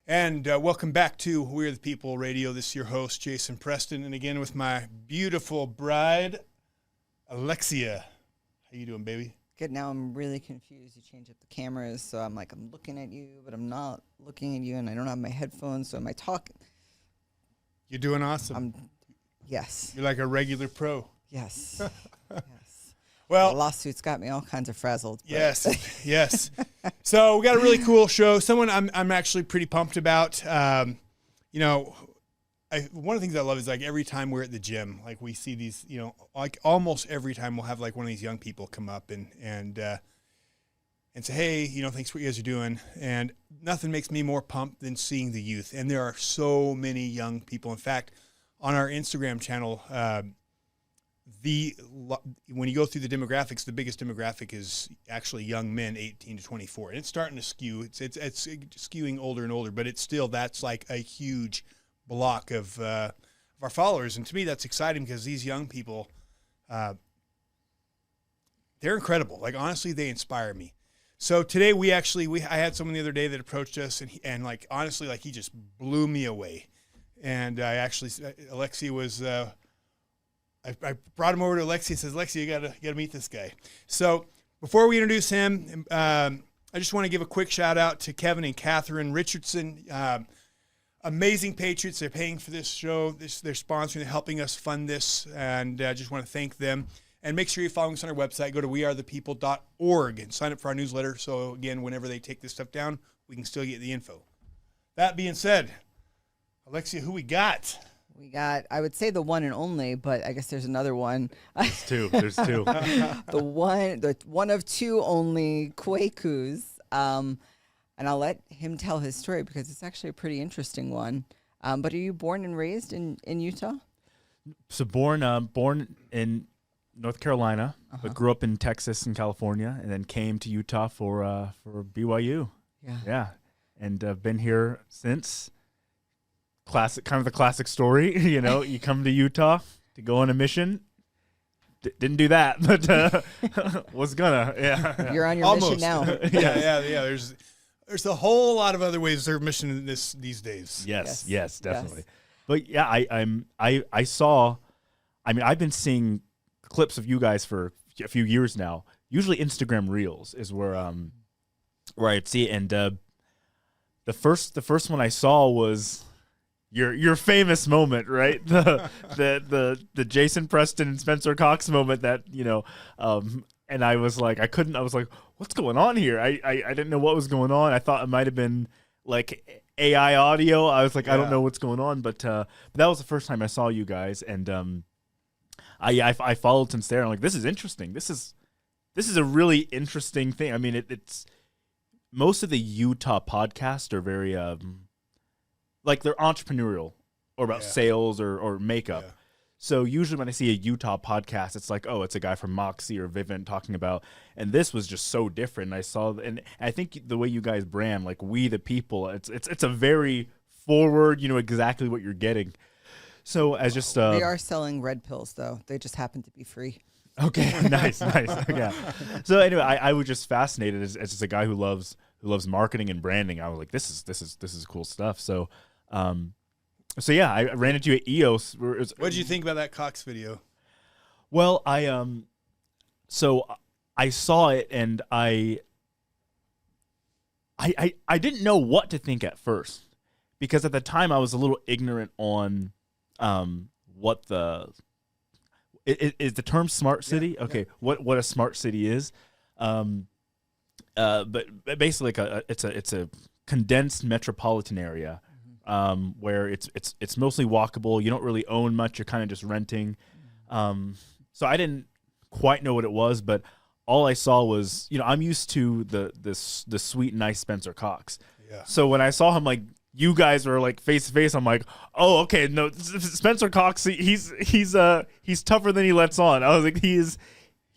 And welcome back to We're the People Radio. This is your host, Jason Preston, and again with my beautiful bride, Alexia. How you doing, baby? Good. Now I'm really confused. You change up the cameras, so I'm looking at you, but I'm not looking at you, and I don't have my headphones, so am I talking? You're doing awesome. Yes. You're like a regular pro. Yes. Yes. Well, the lawsuits got me all kinds of frazzled. Yes, yes. So we got a really cool show. Someone I'm actually pretty pumped about. One of the things I love is like every time we're at the gym, like we see these, like almost every time we'll have like one of these young people come up and say, hey, thanks for what you guys are doing. And nothing makes me more pumped than seeing the youth. And there are so many young people. In fact, on our Instagram channel, when you go through the demographics, the biggest demographic is actually young men, 18 to 24, and it's starting to skew. It's skewing older and older, but it's still that's like a huge block of our followers, and to me that's exciting because these young people, they're incredible. Like honestly, they inspire me. So today I had someone the other day that approached us, and like honestly, like he just blew me away, and Alexia was. I brought him over to Alexia and says, Alexia, you gotta meet this guy. So before we introduce him, I just want to give a quick shout out to Kevin and Catherine Richardson, amazing patriots. They're paying for this show. They're sponsoring, they're helping us fund this, and I just want to thank them. And make sure you're following us on our website. Go to wearethepeople.org and sign up for our newsletter. So again, whenever they take this stuff down, we can still get the info. That being said, Alexia, who we got? We got, I would say the one and only, but I guess there's another one. There's two. the one of two only Kwakus. And I'll let him tell his story because it's actually a pretty interesting one. But are you born and raised in Utah? So born in North Carolina, but grew up in Texas and California, and then came to Utah for BYU. Yeah. And I've been here since. Kind of the classic story, you come to Utah to go on a mission. Didn't do that, but was gonna. Yeah, you're on your mission now. yeah. There's a whole lot of other ways to serve mission these days. Yes, definitely. Yes. But yeah, I've been seeing clips of you guys for a few years now. Usually Instagram Reels is where I'd see it, and the first one I saw was. Your famous moment, right? The Jason Preston and Spencer Cox moment that and I was like what's going on here? I didn't know what was going on. I thought it might have been like AI audio. I was like, I don't know what's going on, but that was the first time I saw you guys, and I followed since there. I'm like, this is interesting. This is a really interesting thing. I mean, it's most of the Utah podcasts are very like they're entrepreneurial or about sales or makeup. Yeah. So usually when I see a Utah podcast, it's like, oh, it's a guy from Moxie or Vivint talking about, and this was just so different. I saw, and I think the way you guys brand, like We the People, it's a very forward, exactly what you're getting. So as just they are selling red pills though. They just happen to be free. Okay, nice. Yeah. So anyway, I was just fascinated as just a guy who loves marketing and branding. I was like, this is cool stuff. So. So yeah, I ran into you at EOS. What did you think about that Cox video? Well, so I saw it and I didn't know what to think at first because at the time I was a little ignorant on what is the term smart city? Yeah, okay, yeah. What a smart city is, but basically it's a condensed metropolitan area. Where it's mostly walkable. You don't really own much. You're kind of just renting. So I didn't quite know what it was, but all I saw was, I'm used to the sweet, nice Spencer Cox. Yeah. So when I saw him, like, you guys were like face to face, I'm like, oh, okay, no, Spencer Cox, he's tougher than he lets on. I was like, he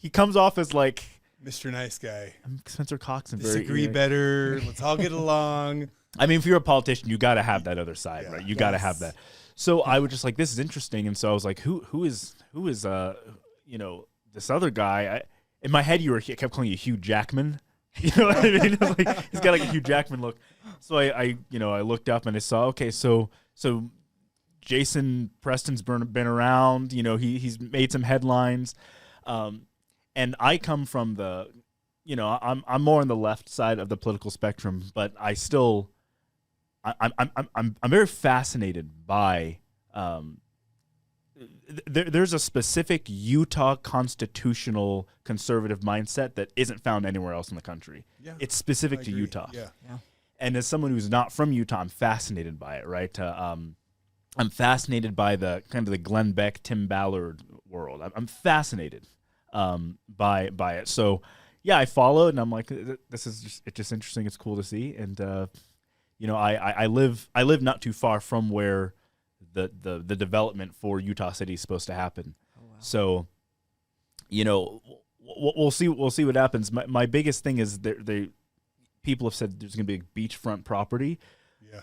comes off as like Mr. Nice Guy. I'm Spencer Cox. And disagree better. Let's all get along. I mean, if you're a politician, you got to have that other side, right? You got to have that. So I was just like, this is interesting, and so I was like, who is this other guy? In my head, I kept calling you Hugh Jackman. You know what I mean? It's like, he's got like a Hugh Jackman look. So I looked up and I saw, okay, so Jason Preston's been around. You know, he's made some headlines, and I come from the, you know, I'm more on the left side of the political spectrum, but I still, I'm very fascinated by. There's a specific Utah constitutional conservative mindset that isn't found anywhere else in the country. Yeah, it's specific I to agree. Utah. Yeah. And as someone who's not from Utah, I'm fascinated by it, right? I'm fascinated by the kind of the Glenn Beck, Tim Ballard world. I'm fascinated by it. So, yeah, I followed, and I'm like, this is just interesting. It's cool to see, and you know, I live not too far from where the development for Utah City is supposed to happen. Oh, wow. So, you know, we'll see what happens. My biggest thing is people have said there's going to be a beachfront property. Yeah.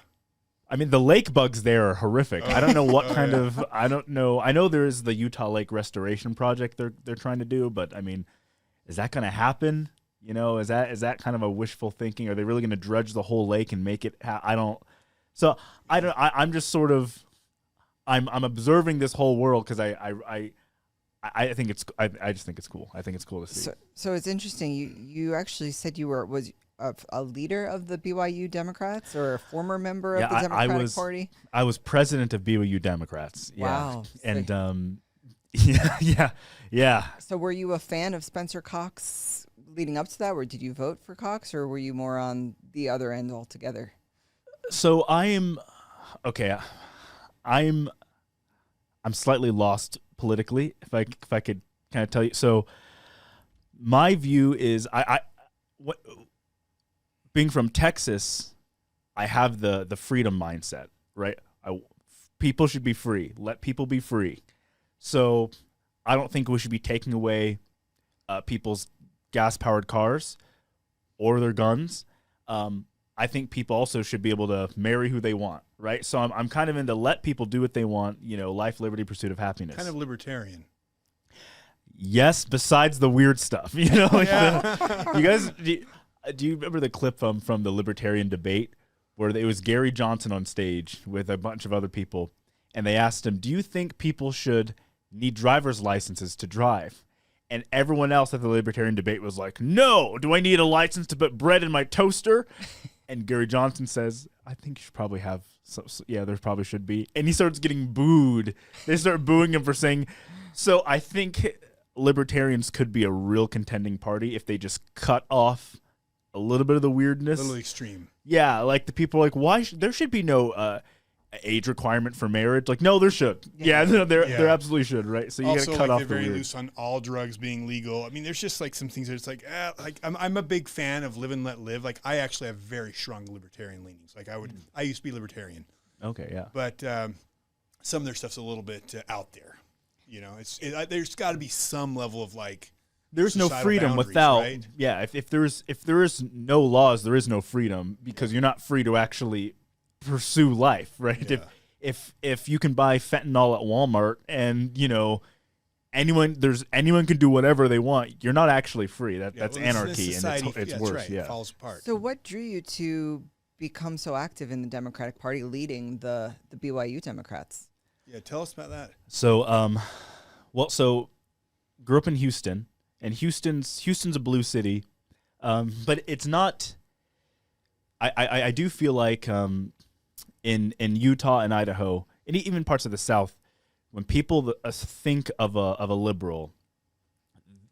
I mean, the lake bugs there are horrific. I don't know what kind yeah. of, I don't know. I know there is the Utah Lake Restoration Project they're trying to do, but I mean, is that going to happen? You know, is that kind of a wishful thinking? Are they really going to dredge the whole lake and make it? I'm just sort of, I'm observing this whole world because I think I just think it's cool. I think it's cool to see. So it's interesting. You actually said you was a leader of the BYU Democrats or a former member of the Democratic Party. I was president of BYU Democrats. Yeah. Wow. And yeah. So were you a fan of Spencer Cox leading up to that, or did you vote for Cox, or were you more on the other end altogether? So I'm slightly lost politically, if I could kind of tell you. So my view is being from Texas, I have the freedom mindset, right? People should be free. Let people be free. So I don't think we should be taking away people's gas-powered cars or their guns. I think people also should be able to marry who they want, right? So I'm kind of into let people do what they want, you know, life, liberty, pursuit of happiness. Kind of libertarian. Yes, besides the weird stuff, you know. Like you guys, do you remember the clip from the libertarian debate where it was Gary Johnson on stage with a bunch of other people, and they asked him, "Do you think people should need driver's licenses to drive?" And everyone else at the libertarian debate was like, "No, do I need a license to put bread in my toaster?" And Gary Johnson says, "I think you should probably have yeah, there probably should be." And he starts getting booed. They start booing him for saying, so I think libertarians could be a real contending party if they just cut off a little bit of the weirdness. A little extreme. Yeah, like the people are like, why there should be no age requirement for marriage. Like, no, there should. Yeah, no, there absolutely should, right? So you got to cut off they're the very weird. loose on all drugs being legal. I mean, there's just like some things that it's like I'm a big fan of live and let live. Like I actually have very strong libertarian leanings. Like I used to be libertarian. Okay, yeah. But some of their stuff's a little bit out there. You know, there's got to be some level of like there's no freedom without right? Yeah, if there is no laws, there is no freedom because you're not free to actually pursue life, right? Yeah. If you can buy fentanyl at Walmart and you know anyone can do whatever they want, you're not actually free. That's anarchy and it's worse. Right. Yeah, it falls apart. So what drew you to become so active in the Democratic Party, leading the BYU Democrats? Yeah, tell us about that. So so grew up in Houston, and Houston's a blue city, but it's not. I do feel like in Utah and Idaho, and even parts of the South, when people think of a liberal,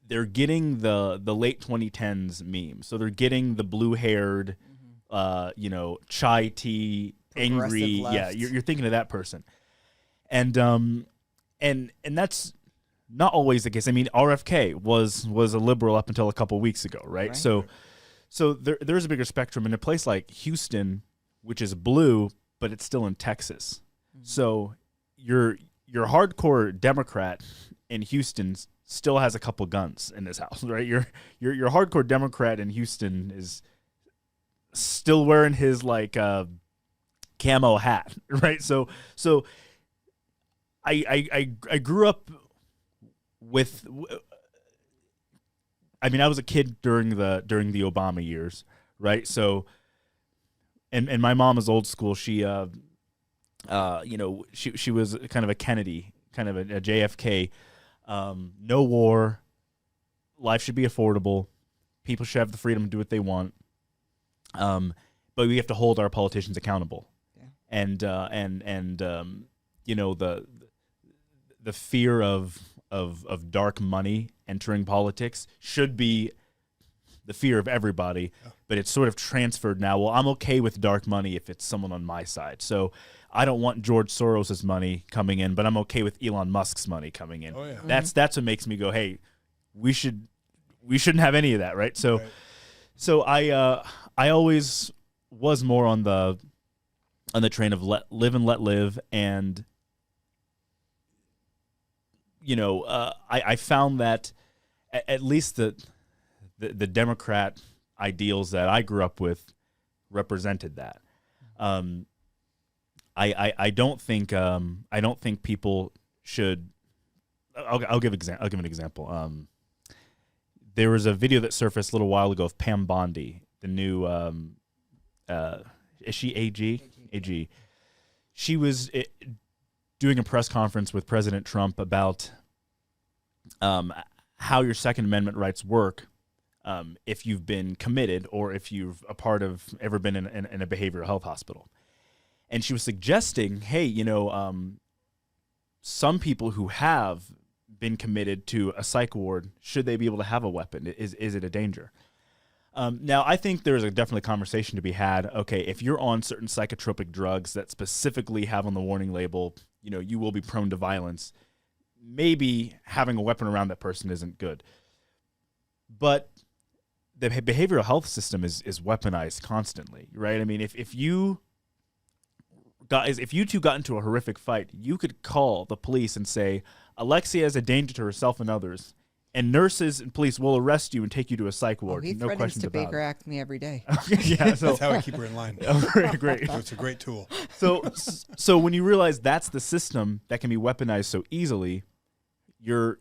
they're getting the late 2010s meme. So they're getting the blue-haired, chai tea, angry. Left. Yeah, you're thinking of that person, and that's not always the case. I mean, RFK was a liberal up until a couple weeks ago, right? So there's a bigger spectrum in a place like Houston, which is blue, but it's still in Texas. Mm-hmm. So your hardcore Democrat in Houston still has a couple guns in his house, right? Your hardcore Democrat in Houston is still wearing his like camo hat, right? So I grew up with I mean, I was a kid during the Obama years, right? So, and my mom is old school. She, she was kind of a Kennedy, kind of a JFK. No war. Life should be affordable. People should have the freedom to do what they want. But we have to hold our politicians accountable. Yeah. And the fear of dark money entering politics should be the fear of everybody, but it's sort of transferred now. Well, I'm okay with dark money if it's someone on my side. So I don't want George Soros's money coming in, but I'm okay with Elon Musk's money coming in. Oh, yeah. That's what makes me go, hey, we shouldn't have any of that, right? So I always was more on the train of live and let live, and I found that at least the Democrat ideals that I grew up with represented that. I don't think people should. I'll give an example. There was a video that surfaced a little while ago of Pam Bondi, the new is she AG? AG. She was doing a press conference with President Trump about how your Second Amendment rights work if you've been committed or if you've ever been in a behavioral health hospital. And she was suggesting, hey, some people who have been committed to a psych ward, should they be able to have a weapon? Is it a danger? Now, I think there's definitely a conversation to be had. Okay, if you're on certain psychotropic drugs that specifically have on the warning label, you will be prone to violence, maybe having a weapon around that person isn't good. But the behavioral health system is weaponized constantly, right? I mean, if you two got into a horrific fight, you could call the police and say, Alexia is a danger to herself and others, and nurses and police will arrest you and take you to a psych ward. He no threatens questions to about Baker Act me every day. Yeah, that's how I keep her in line. Great. It's a great tool. So when you realize that's the system that can be weaponized so easily, your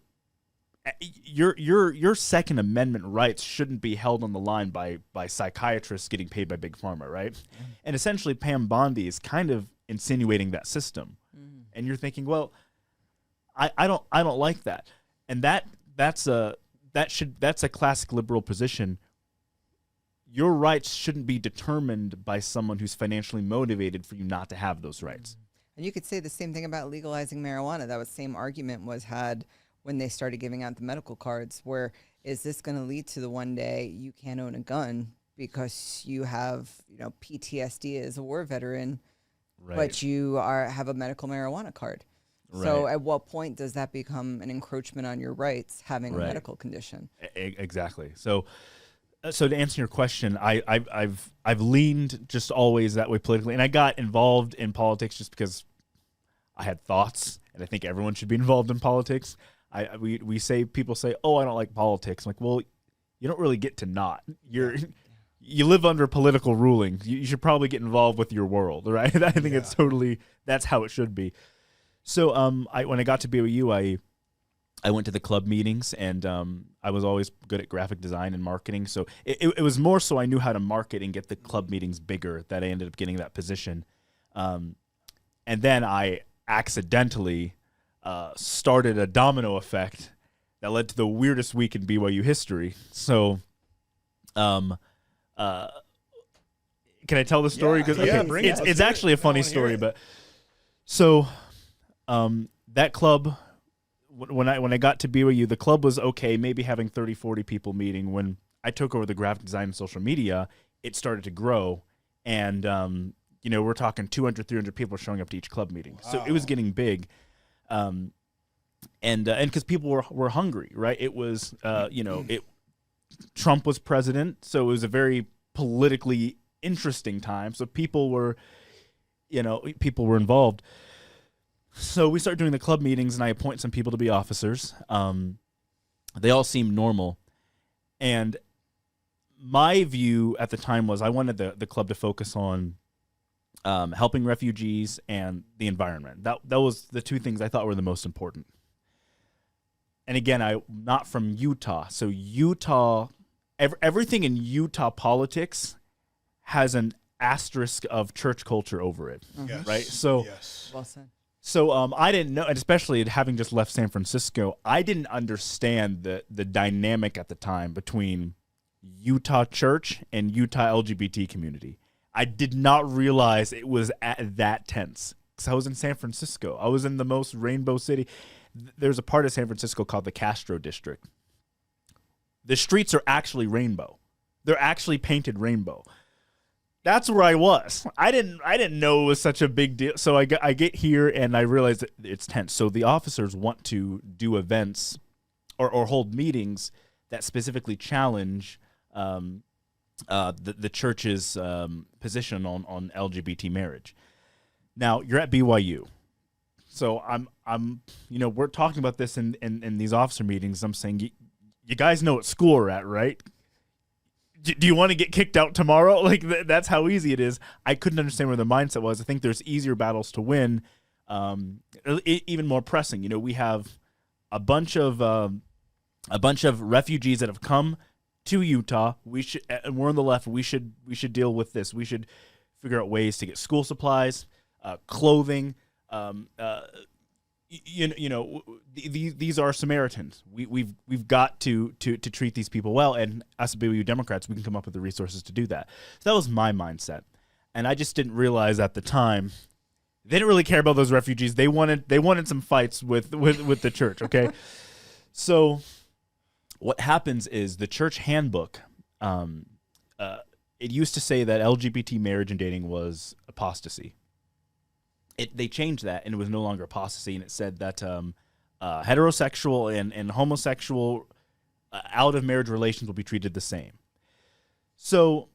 Second Amendment rights shouldn't be held on the line by psychiatrists getting paid by Big Pharma, right? And essentially, Pam Bondi is kind of insinuating that system, and you're thinking, well, I don't like that, and that's a classic liberal position. Your rights shouldn't be determined by someone who's financially motivated for you not to have those rights. And you could say the same thing about legalizing marijuana. That same argument was had when they started giving out the medical cards, where is this going to lead to the one day you can't own a gun because you have PTSD as a war veteran, right, but you have a medical marijuana card. Right. So at what point does that become an encroachment on your rights, having a medical condition? Exactly. So to answer your question, I've leaned just always that way politically, and I got involved in politics just because I had thoughts, and I think everyone should be involved in politics. People say, oh, I don't like politics. I'm like, well, you don't really get to not. You live under political ruling. You should probably get involved with your world, right? I think it's totally, that's how it should be. So when I got to BYU, I went to the club meetings, and I was always good at graphic design and marketing. So it was more so I knew how to market and get the club meetings bigger that I ended up getting that position. And then I accidentally started a domino effect that led to the weirdest week in BYU history. So can I tell the story? It's actually a funny story, but so that club, when I got to BYU, the club was okay, maybe having 30, 40 people meeting. When I took over the graphic design and social media, it started to grow, and we're talking 200, 300 people showing up to each club meeting. Wow. So it was getting big, and because people were hungry, right? It was Trump was president, so it was a very politically interesting time. So people were involved. So we start doing the club meetings, and I appoint some people to be officers. They all seem normal. And my view at the time was I wanted the club to focus on helping refugees and the environment. That was the two things I thought were the most important. and again, I'm not from Utah, so Utah, everything in Utah politics has an asterisk of church culture over it, Yes. right? So, yes. Well said. so I didn't know, and especially having just left San Francisco, I didn't understand the dynamic at the time between Utah church and Utah LGBT community. I did not realize it was at that tense because I was in San Francisco. I was in the most rainbow city. There's a part of San Francisco called the Castro District. The streets are actually rainbow. They're actually painted rainbow. That's where I was. I didn't know it was such a big deal. So I get here and I realize that it's tense. So the officers want to do events or hold meetings that specifically challenge the church's position on LGBT marriage. Now you're at BYU, so I'm we're talking about this in these officer meetings. I'm saying you guys know what school we're at, right? Do you want to get kicked out tomorrow? Like that's how easy it is. I couldn't understand where the mindset was. I think there's easier battles to win, even more pressing. We have a bunch of refugees that have come to Utah. And we're on the left. We should deal with this. We should figure out ways to get school supplies, clothing. These are Samaritans. We've got to treat these people well, and us BYU Democrats, we can come up with the resources to do that. So that was my mindset, and I just didn't realize at the time they didn't really care about those refugees. They wanted some fights with the church. Okay, so what happens is the church handbook. It used to say that LGBT marriage and dating was apostasy. They changed that, and it was no longer apostasy, and it said that heterosexual and homosexual out-of-marriage relations will be treated the same. So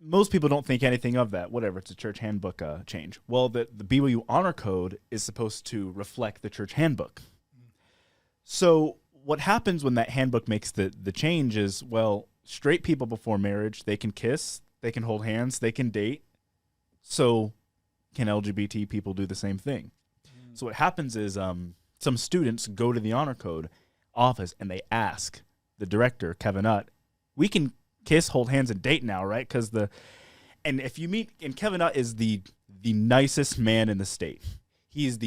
most people don't think anything of that. Whatever, it's a church handbook change. Well, the BYU Honor Code is supposed to reflect the church handbook. So what happens when that handbook makes the change is, well, straight people before marriage, they can kiss, they can hold hands, they can date. So can LGBT people do the same thing? So what happens is some students go to the Honor Code office and they ask the director, Kevin Nutt, we can kiss, hold hands, and date now, right? And if you meet, and Kevin Nutt is the nicest man in the state. He's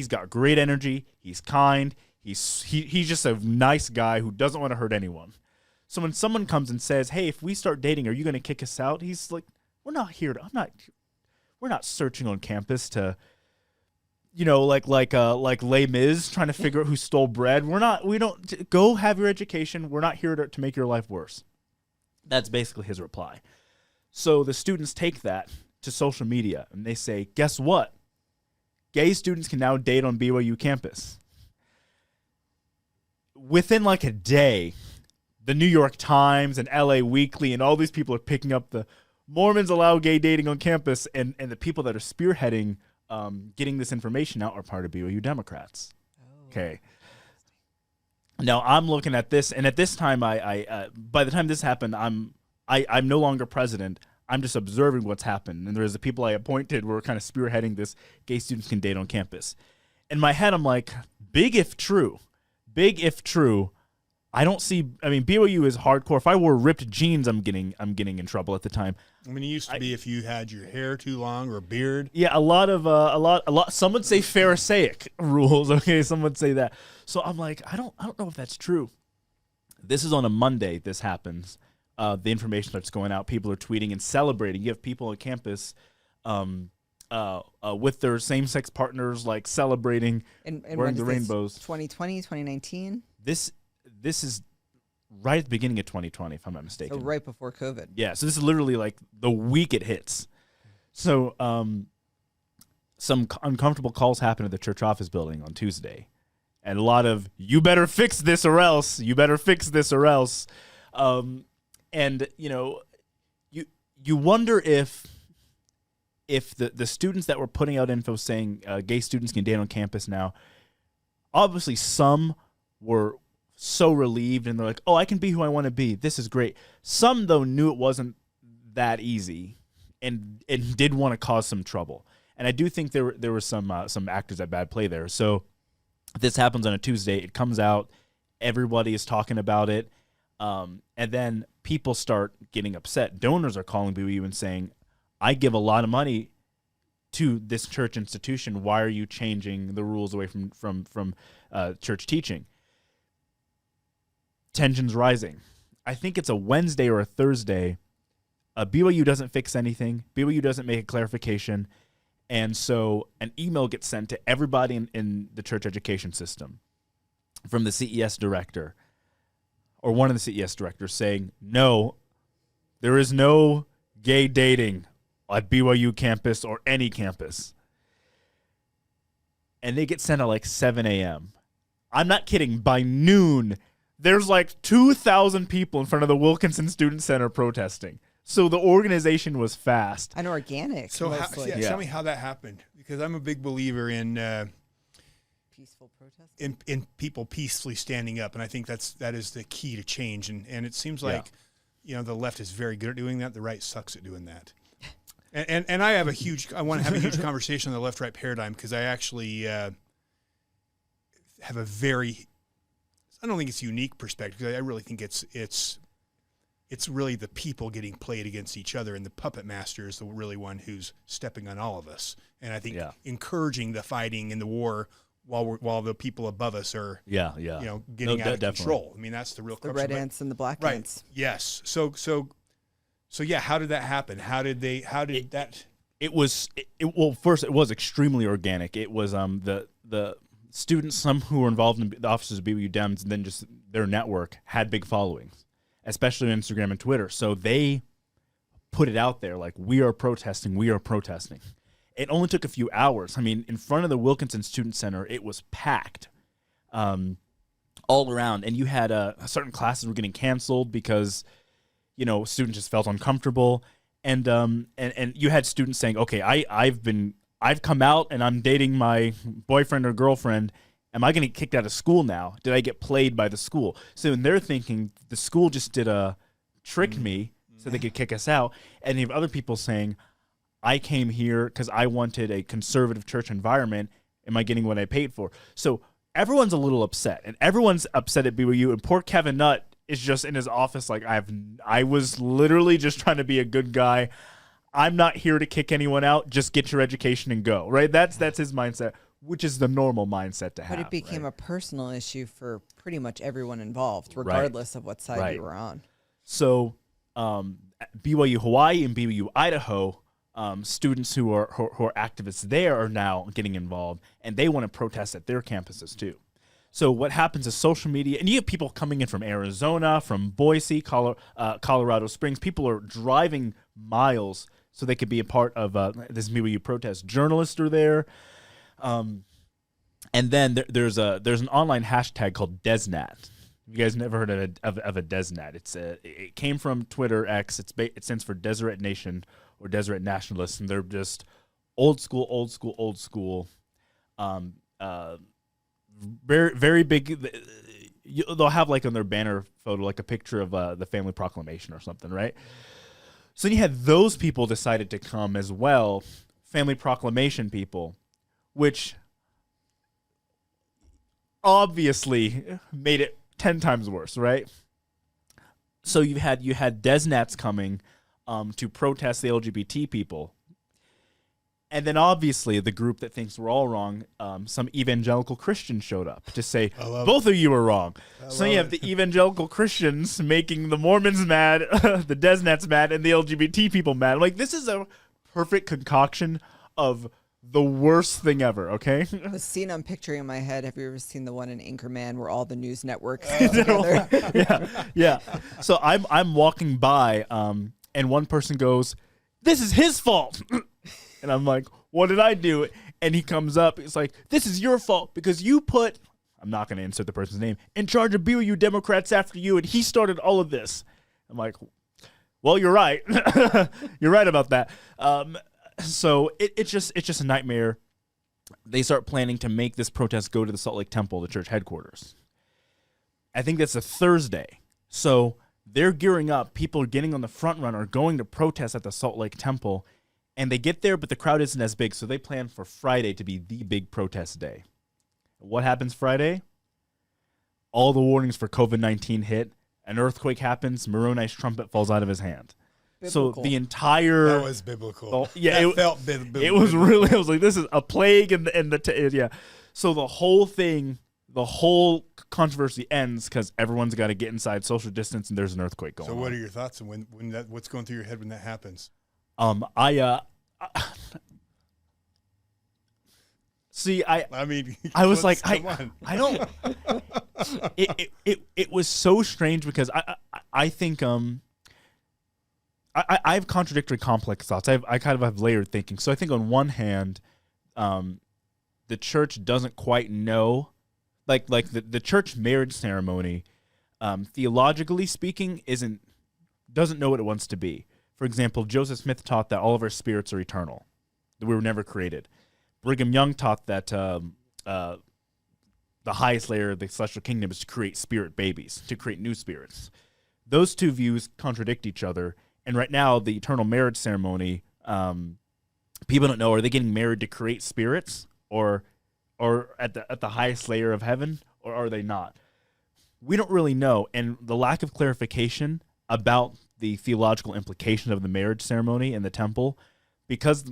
got great energy. He's kind. He's just a nice guy who doesn't want to hurt anyone. So when someone comes and says, hey, if we start dating, are you going to kick us out? He's like, we're not searching on campus to, like Les Mis trying to figure out who stole bread. We don't go have your education. We're not here to make your life worse. That's basically his reply. So the students take that to social media and they say, guess what? Gay students can now date on BYU campus. Within like a day, the New York Times and LA Weekly and all these people are picking up the Mormons allow gay dating on campus, and the people that are spearheading getting this information out are part of BYU Democrats. Okay. Now I'm looking at this, and at this time, I by the time this happened, I'm no longer president. I'm just observing what's happened, and there's the people I appointed were kind of spearheading this gay students can date on campus. In my head, I'm like, big if true. I don't see. I mean, BYU is hardcore. If I wore ripped jeans, I'm getting in trouble at the time. I mean, it used to be if you had your hair too long or a beard. Yeah, a lot. Some would say Pharisaic rules. Okay, some would say that. So I'm like, I don't know if that's true. This is on a Monday. This happens. The information starts going out. People are tweeting and celebrating. You have people on campus, with their same-sex partners, like celebrating, And wearing the rainbows. 2020, 2019? This is right at the beginning of 2020, if I'm not mistaken. So right before COVID. Yeah, so this is literally like the week it hits. So some uncomfortable calls happen at the church office building on Tuesday. And a lot of, you better fix this or else. And, you wonder if the students that were putting out info saying gay students can date on campus now, obviously some were so relieved and they're like, oh, I can be who I want to be. This is great. Some, though, knew it wasn't that easy and did want to cause some trouble. And I do think there were some actors at bad play there. So This happens on a Tuesday. It comes out. Everybody is talking about it. And then people start getting upset. Donors are calling BYU and saying, I give a lot of money to this church institution. Why are you changing the rules away from church teaching? Tensions rising. I think it's a Wednesday or a Thursday. BYU doesn't fix anything. BYU doesn't make a clarification. And so an email gets sent to everybody in the church education system from the CES director or one of the CES directors saying, no, there is no gay dating at BYU campus or any campus. And they get sent at like 7 a.m. I'm not kidding. By noon, there's like 2,000 people in front of the Wilkinson Student Center protesting. So the organization was fast. And organic. So mostly. tell me how that happened, because I'm a big believer in Peaceful protest. in people peacefully standing up, and I think that is the key to change. And it seems like the left is very good at doing that. The right sucks at doing that. And I want to have a huge conversation on the left-right paradigm, because I actually have a very, I don't think it's a unique perspective. I really think it's really the people getting played against each other, and the puppet master is the really one who's stepping on all of us. And I think encouraging the fighting and the war while the people above us are getting out of control. I mean, that's the real The crux red of it. ants and the black Right. ants. Yes. So yeah, how did that happen? How did that? First, it was extremely organic. It was the students, some who were involved in the offices of BYU Dems, and then just their network had big followings, especially on Instagram and Twitter. So they put it out there like, we are protesting, we are protesting. It only took a few hours. I mean, in front of the Wilkinson Student Center, it was packed all around. And you had certain classes were getting canceled because, students just felt uncomfortable. And you had students saying, okay, I've come out and I'm dating my boyfriend or girlfriend. Am I going to get kicked out of school now? Did I get played by the school? So they're thinking the school just tricked me so they could kick us out. And you have other people saying, I came here because I wanted a conservative church environment. Am I getting what I paid for? So everyone's a little upset, and everyone's upset at BYU. And poor Kevin Nutt is just in his office like, I was literally just trying to be a good guy. I'm not here to kick anyone out. Just get your education and go. Right? That's his mindset, which is the normal mindset to have. But it became a personal issue for pretty much everyone involved, regardless of what side you were on. So BYU Hawaii and BYU Idaho, students who are activists there are now getting involved, and they want to protest at their campuses too. So what happens is social media, and you have people coming in from Arizona, from Boise, Colorado Springs. People are driving miles so they could be a part of this BYU protest. Journalists are there. And then there's an online hashtag called DesNat. You guys never heard of a DesNat? It came from Twitter X. It stands for Deseret Nation or Deseret Nationalists, and they're just old school. Very very big. They'll have like on their banner photo like a picture of the Family Proclamation or something, right? So you had those people decided to come as well, Family Proclamation people, which obviously made it 10 times worse, right? So you had DesNats coming to protest the LGBT people. And then obviously the group that thinks we're all wrong, some evangelical Christians showed up to say, both of you are wrong. So you have the evangelical Christians making the Mormons mad, the DesNats mad, and the LGBT people mad. Like, this is a perfect concoction of the worst thing ever, okay? The scene I'm picturing in my head, have you ever seen the one in Anchorman where all the news networks get together? Yeah. So I'm walking by, and one person goes, "This is his fault." And I'm like, "What did I do?" And he comes up, it's like, "This is your fault because you put," I'm not going to insert the person's name, "in charge of BYU Democrats after you, and he started all of this." I'm like, "Well, you're right. You're right about that." So it's just a nightmare. They start planning to make this protest go to the Salt Lake Temple, the church headquarters. I think that's a Thursday. So they're gearing up. People are getting on the front run are going to protest at the Salt Lake Temple. And they get there, but the crowd isn't as big, so they plan for Friday to be the big protest day. What happens Friday? All the warnings for COVID-19 hit. An earthquake happens. Moroni's trumpet falls out of his hand. Biblical. So the entire That was biblical. it felt biblical. It was really. I was like, this is a plague, yeah. So the whole thing, the whole controversy ends because everyone's got to get inside, social distance, and there's an earthquake going on. So what are your thoughts on when that? What's going through your head when that happens? See, I mean, I was like, come on. I don't. It was so strange because I think I have contradictory complex thoughts. I kind of have layered thinking. So I think on one hand, the church doesn't quite know, like the church marriage ceremony, theologically speaking, doesn't know what it wants to be. For example, Joseph Smith taught that all of our spirits are eternal, that we were never created. Brigham Young taught that the highest layer of the celestial kingdom is to create spirit babies, to create new spirits. Those two views contradict each other. And right now, the eternal marriage ceremony, people don't know, are they getting married to create spirits or at the highest layer of heaven, or are they not? We don't really know. And the lack of clarification about the theological implication of the marriage ceremony in the temple, because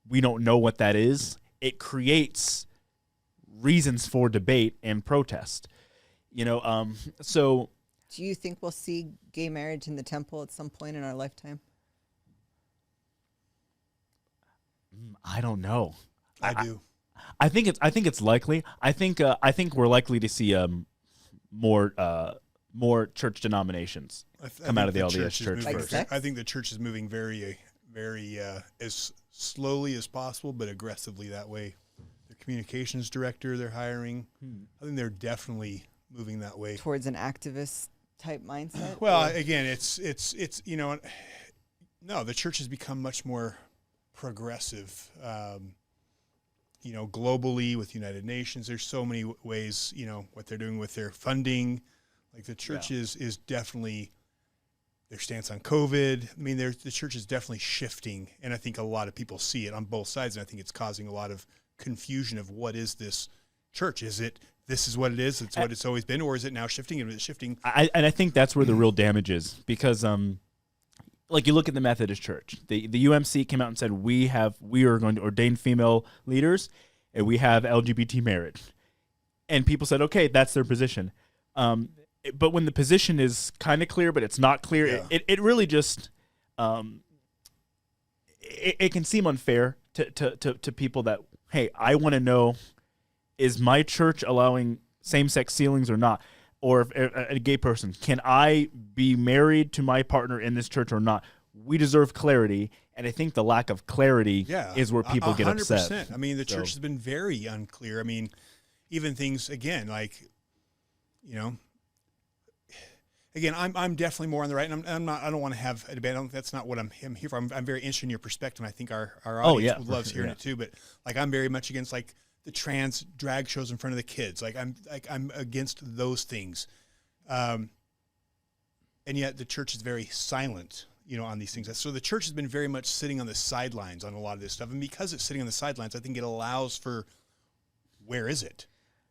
we don't know what that is, it creates reasons for debate and protest. So Do you think we'll see gay marriage in the temple at some point in our lifetime? I don't know. I do. I think it's likely. I think we're likely to see more church denominations come out of the LDS church Like first. sex? I think the church is moving very as slowly as possible, but aggressively that way. Their communications director they're hiring, I think they're definitely moving that way. Towards an activist type mindset? Well, Or- again, it's no, the church has become much more progressive. Globally with United Nations, there's so many ways, what they're doing with their funding. Like the church is definitely their stance on COVID. I mean, the church is definitely shifting, and I think a lot of people see it on both sides, and I think it's causing a lot of confusion of what is this church? Is it this is what it is? It's what it's always been, or is it now shifting? And it's shifting. I think that's where the real damage is because like you look at the Methodist Church, the UMC came out and said we are going to ordain female leaders and we have LGBT marriage, and people said okay, that's their position. But when the position is kind of clear, but it's not clear, it really just it can seem unfair to people that, hey, I want to know, is my church allowing same-sex sealings or not? Or if a gay person, can I be married to my partner in this church or not? We deserve clarity, and I think the lack of clarity is where people get upset. 100%. I mean, the church has been very unclear. I mean, even things, again, like, again, I'm definitely more on the right, and I'm not. I don't want to have a debate. That's not what I'm here for. I'm very interested in your perspective, and I think our audience loves hearing it too. But like, I'm very much against like the trans drag shows in front of the kids. I'm against those things, and yet the church is very silent, on these things. So the church has been very much sitting on the sidelines on a lot of this stuff, and because it's sitting on the sidelines, I think it allows for, where is it?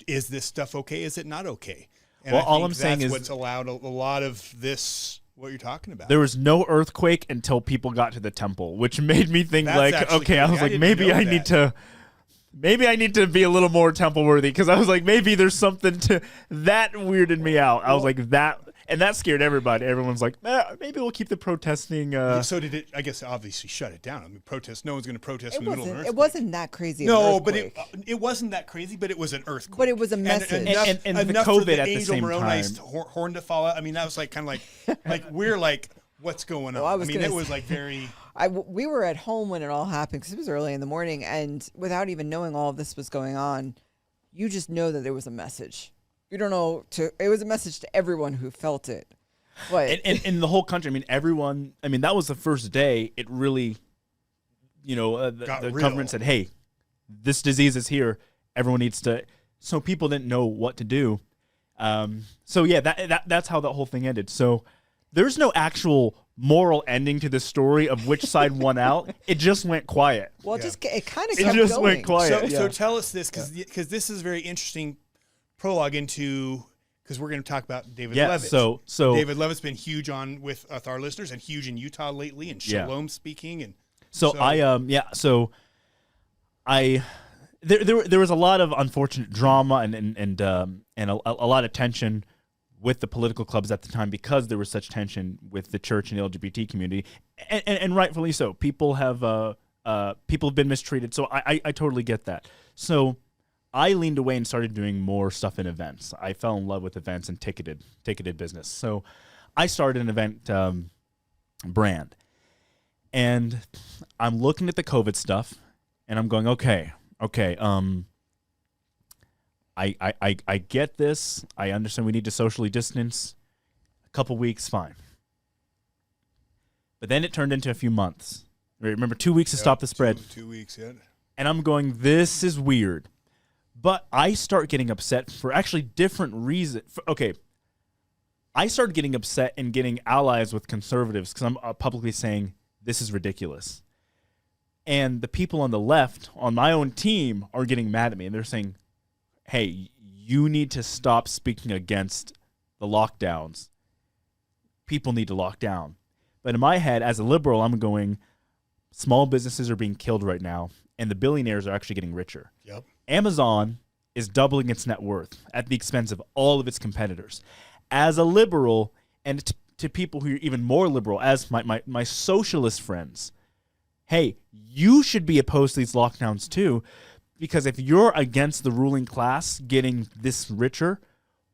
Is this stuff okay? Is it not okay? And well, all I'm saying is what's allowed a lot of this, what you're talking about. There was no earthquake until people got to the temple, which made me think okay, I was like, maybe I need to be a little more temple worthy, because I was like, maybe there's something to that weirded me out. I was like that, and that scared everybody. Everyone's like, maybe we'll keep the protesting. So did it? I guess obviously shut it down. I mean, protest. No one's going to protest in the middle of an earthquake. It wasn't that crazy. No, but it wasn't that crazy. But it was an earthquake. But it was a message. And the enough COVID for the at the Angel same Moroni's time. horn to fall out. I mean, that was like kind of like we're like, what's going on? Well, I mean, it was like very. We were at home when it all happened because it was early in the morning, and without even knowing all of this was going on, you just know that there was a message. You don't know it was a message to everyone who felt it. But And in the whole country, I mean, everyone. I mean, that was the first day. It really, the government said, "Hey, this disease is here. Everyone needs to." So people didn't know what to do. So yeah, that's how the whole thing ended. So there's no actual moral ending to the story of which side won out. It just went quiet. Well, it kind of It kept just going. went quiet. So tell us this, because this is a very interesting prologue into, because we're going to talk about David Levitt. So David Levitt's been huge on with our listeners and huge in Utah lately, and Shalom speaking, and there was a lot of unfortunate drama and a lot of tension with the political clubs at the time because there was such tension with the church and the LGBT community, and rightfully so. People have been mistreated, so I totally get that. So I leaned away and started doing more stuff in events. I fell in love with events and ticketed business. So I started an event brand, and I'm looking at the COVID stuff, and I'm going, okay. I get this. I understand we need to socially distance. A couple weeks, fine. But then it turned into a few months. Remember, 2 weeks to stop the spread. 2 weeks, yeah. And I'm going, this is weird. But I start getting upset for actually different reasons. Okay, I started getting upset and getting allies with conservatives because I'm publicly saying this is ridiculous. And the people on the left, on my own team, are getting mad at me. And they're saying, hey, you need to stop speaking against the lockdowns. People need to lock down. But in my head, as a liberal, I'm going, small businesses are being killed right now, and the billionaires are actually getting richer. Yep. Amazon is doubling its net worth at the expense of all of its competitors. As a liberal, and to people who are even more liberal, as my socialist friends, hey, you should be opposed to these lockdowns too, because if you're against the ruling class getting this richer,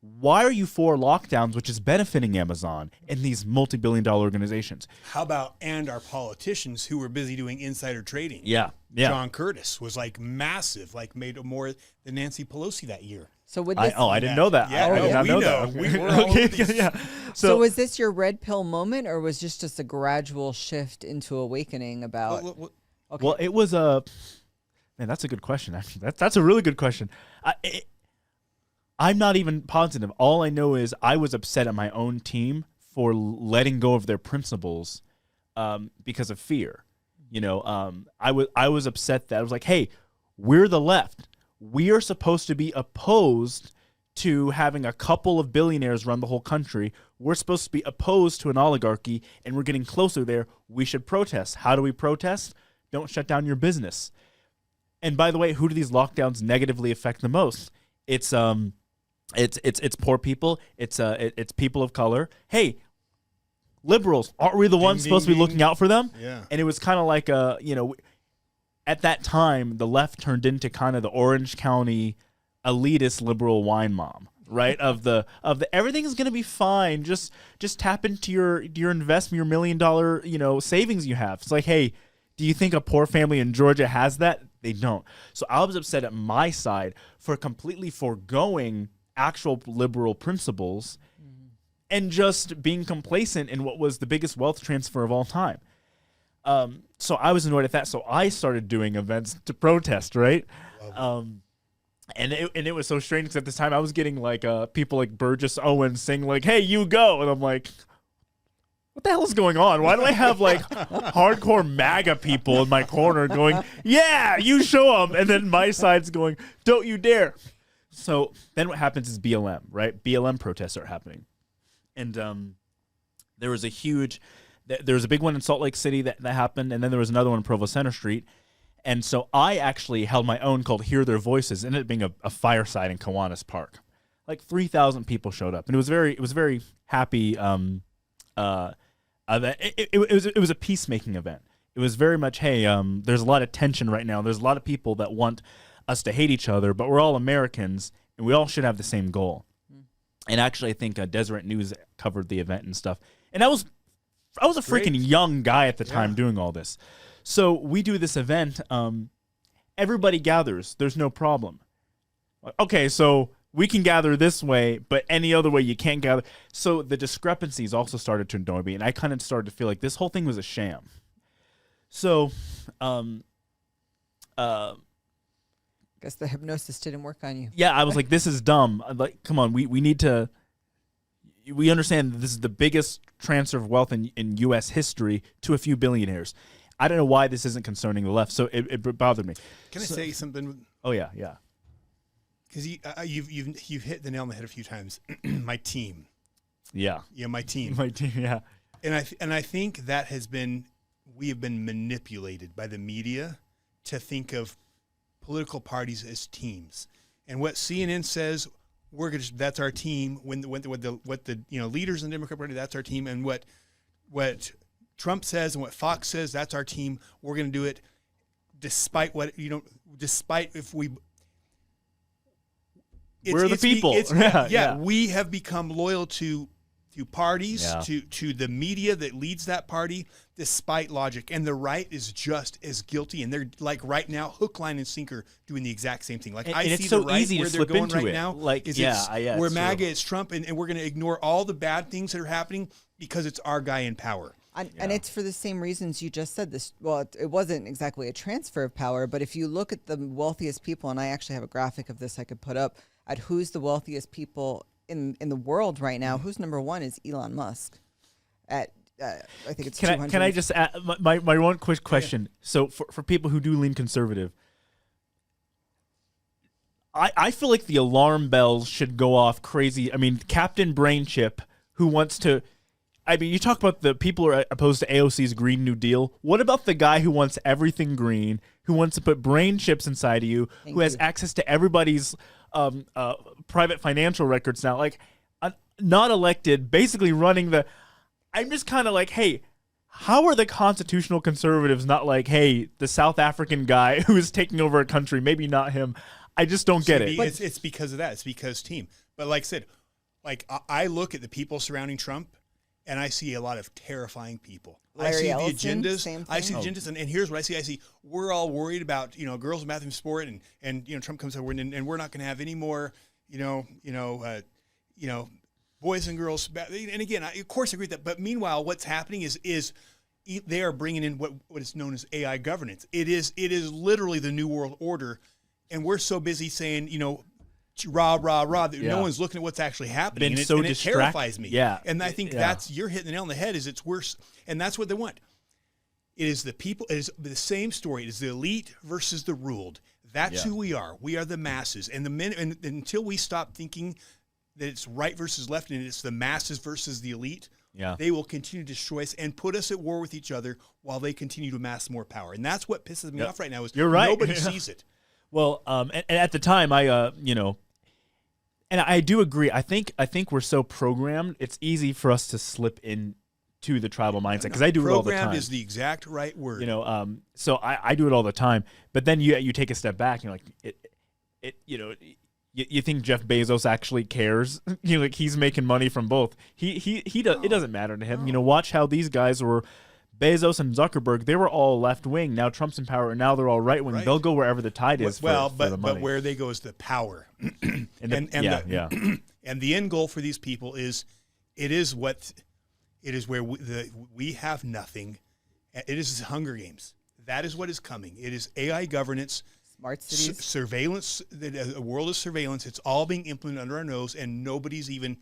why are you for lockdowns, which is benefiting Amazon and these multi-billion-dollar organizations? How about our politicians who were busy doing insider trading? Yeah. John Curtis was like massive, like made more than Nancy Pelosi that year. So with this, I didn't know that. Yeah, I did not know that. We're all over these. Yeah. So was this your red pill moment, or was this just a gradual shift into awakening about? Well, it was a. Man, that's a good question. Actually, that's a really good question. I'm not even positive. All I know is I was upset at my own team for letting go of their principles because of fear. I was upset that I was like, hey, we're the left. We are supposed to be opposed to having a couple of billionaires run the whole country. We're supposed to be opposed to an oligarchy, and we're getting closer there. We should protest. How do we protest? Don't shut down your business. And by the way, who do these lockdowns negatively affect the most? It's poor people. It's people of color. Hey, liberals, aren't we the ones supposed to be looking out for them? Yeah. And it was kind of like at that time, the left turned into kind of the Orange County elitist liberal wine mom, right? of the everything's gonna be fine. Just tap into your investment, your $1 million savings you have. It's like, hey, do you think a poor family in Georgia has that? They don't. So I was upset at my side for completely foregoing actual liberal principles and just being complacent in what was the biggest wealth transfer of all time. So I was annoyed at that. So I started doing events to protest, right? And it was so strange because at this time I was getting like people like Burgess Owens saying like, hey, you go. And I'm like, what the hell is going on? Why do I have like hardcore MAGA people in my corner going, yeah, you show them. And then my side's going, don't you dare. So then what happens is BLM, right? BLM protests are happening. And there was a big one in Salt Lake City that happened. And then there was another one in Provo Center Street. And so I actually held my own called Hear Their Voices, ended up being a fireside in Kiwanis Park. Like 3,000 people showed up. And it was very happy. It was a peacemaking event. It was very much, hey, there's a lot of tension right now. There's a lot of people that want us to hate each other, but we're all Americans, and we all should have the same goal. And actually, I think Deseret News covered the event and stuff. And I was a freaking young guy at the time doing all this. So we do this event. Everybody gathers. There's no problem. Okay, so we can gather this way, but any other way you can't gather. So the discrepancies also started to annoy me, and I kind of started to feel like this whole thing was a sham. So, guess the hypnosis didn't work on you. Yeah, I was like, this is dumb. I'm like, come on, we need to we understand that this is the biggest transfer of wealth in U.S. history to a few billionaires. I don't know why this isn't concerning the left, so it bothered me. Can I say something? Oh yeah. Because you've hit the nail on the head a few times. My team. Yeah. Yeah, my team. My team. Yeah. And I think that we have been manipulated by the media to think of political parties as teams. And what CNN says, that's our team. What the leaders in the Democrat Party, that's our team. And what Trump says and what Fox says, that's our team. We're going to do it, despite if we. We're the people. We have become loyal to parties, to the media that leads that party, despite logic. And the right is just as guilty. And they're like right now, hook, line, and sinker doing the exact same thing. Like and I see it's so the right easy where to they're slip going into right it. now. Like We're it's MAGA, true. it's Trump, and we're going to ignore all the bad things that are happening because it's our guy in power. And it's for the same reasons you just said this. Well, it wasn't exactly a transfer of power, but if you look at the wealthiest people, and I actually have a graphic of this I could put up, at who's the wealthiest people in the world right now, who's number one is Elon Musk. At I think it's 200. Can I just add my one quick question? Yeah. So for people who do lean conservative, I feel like the alarm bells should go off crazy. I mean, Captain Brain Chip, who wants to. I mean, you talk about the people who are opposed to AOC's Green New Deal. What about the guy who wants everything green, who wants to put brain chips inside of you, who has access to everybody's private financial records now? Like, not elected, basically running the. I'm just kind of like, hey, how are the constitutional conservatives not like, hey, the South African guy who is taking over a country, maybe not him? I just don't get it. It's because of that. It's because team. But like I said, like I look at the people surrounding Trump, and I see a lot of terrifying people. Larry I see Ellison, the agendas. same I see thing. agendas, and here's what I see. I see we're all worried about girls in bathroom sport, and Trump comes over, and we're not going to have any more boys and girls. And again, of course I agree with that. But meanwhile, what's happening is they are bringing in what is known as AI governance. It is literally the new world order, and we're so busy saying rah rah rah that no one's looking at what's actually happening. Been And it terrifies me. Yeah, and I think you're hitting the nail on the head. Is it's worse, and that's what they want. It is the people. It is the same story. It is the elite versus the ruled. That's who we are. We are the masses, and the men. And until we stop thinking that it's right versus left and it's the masses versus the elite, they will continue to destroy us and put us at war with each other while they continue to amass more power. And that's what pisses me off right now is you're right. Nobody sees it. Well, and at the time, and I do agree. I think we're so programmed. It's easy for us to slip into the tribal mindset because I do it all the time. Programmed is the exact right word. So I do it all the time. But then you take a step back and you're like, You think Jeff Bezos actually cares? Like he's making money from both. He does. It doesn't matter to him. Watch how these guys were, Bezos and Zuckerberg. They were all left wing. Now Trump's in power, and now they're all right wing. Right. They'll go wherever the tide is. Well, for the money. But where they go is the power, and the end goal for these people is where we have nothing. It is Hunger Games. That is what is coming. It is AI governance. Smart cities. Surveillance, a world of surveillance. It's all being implemented under our nose, and nobody's even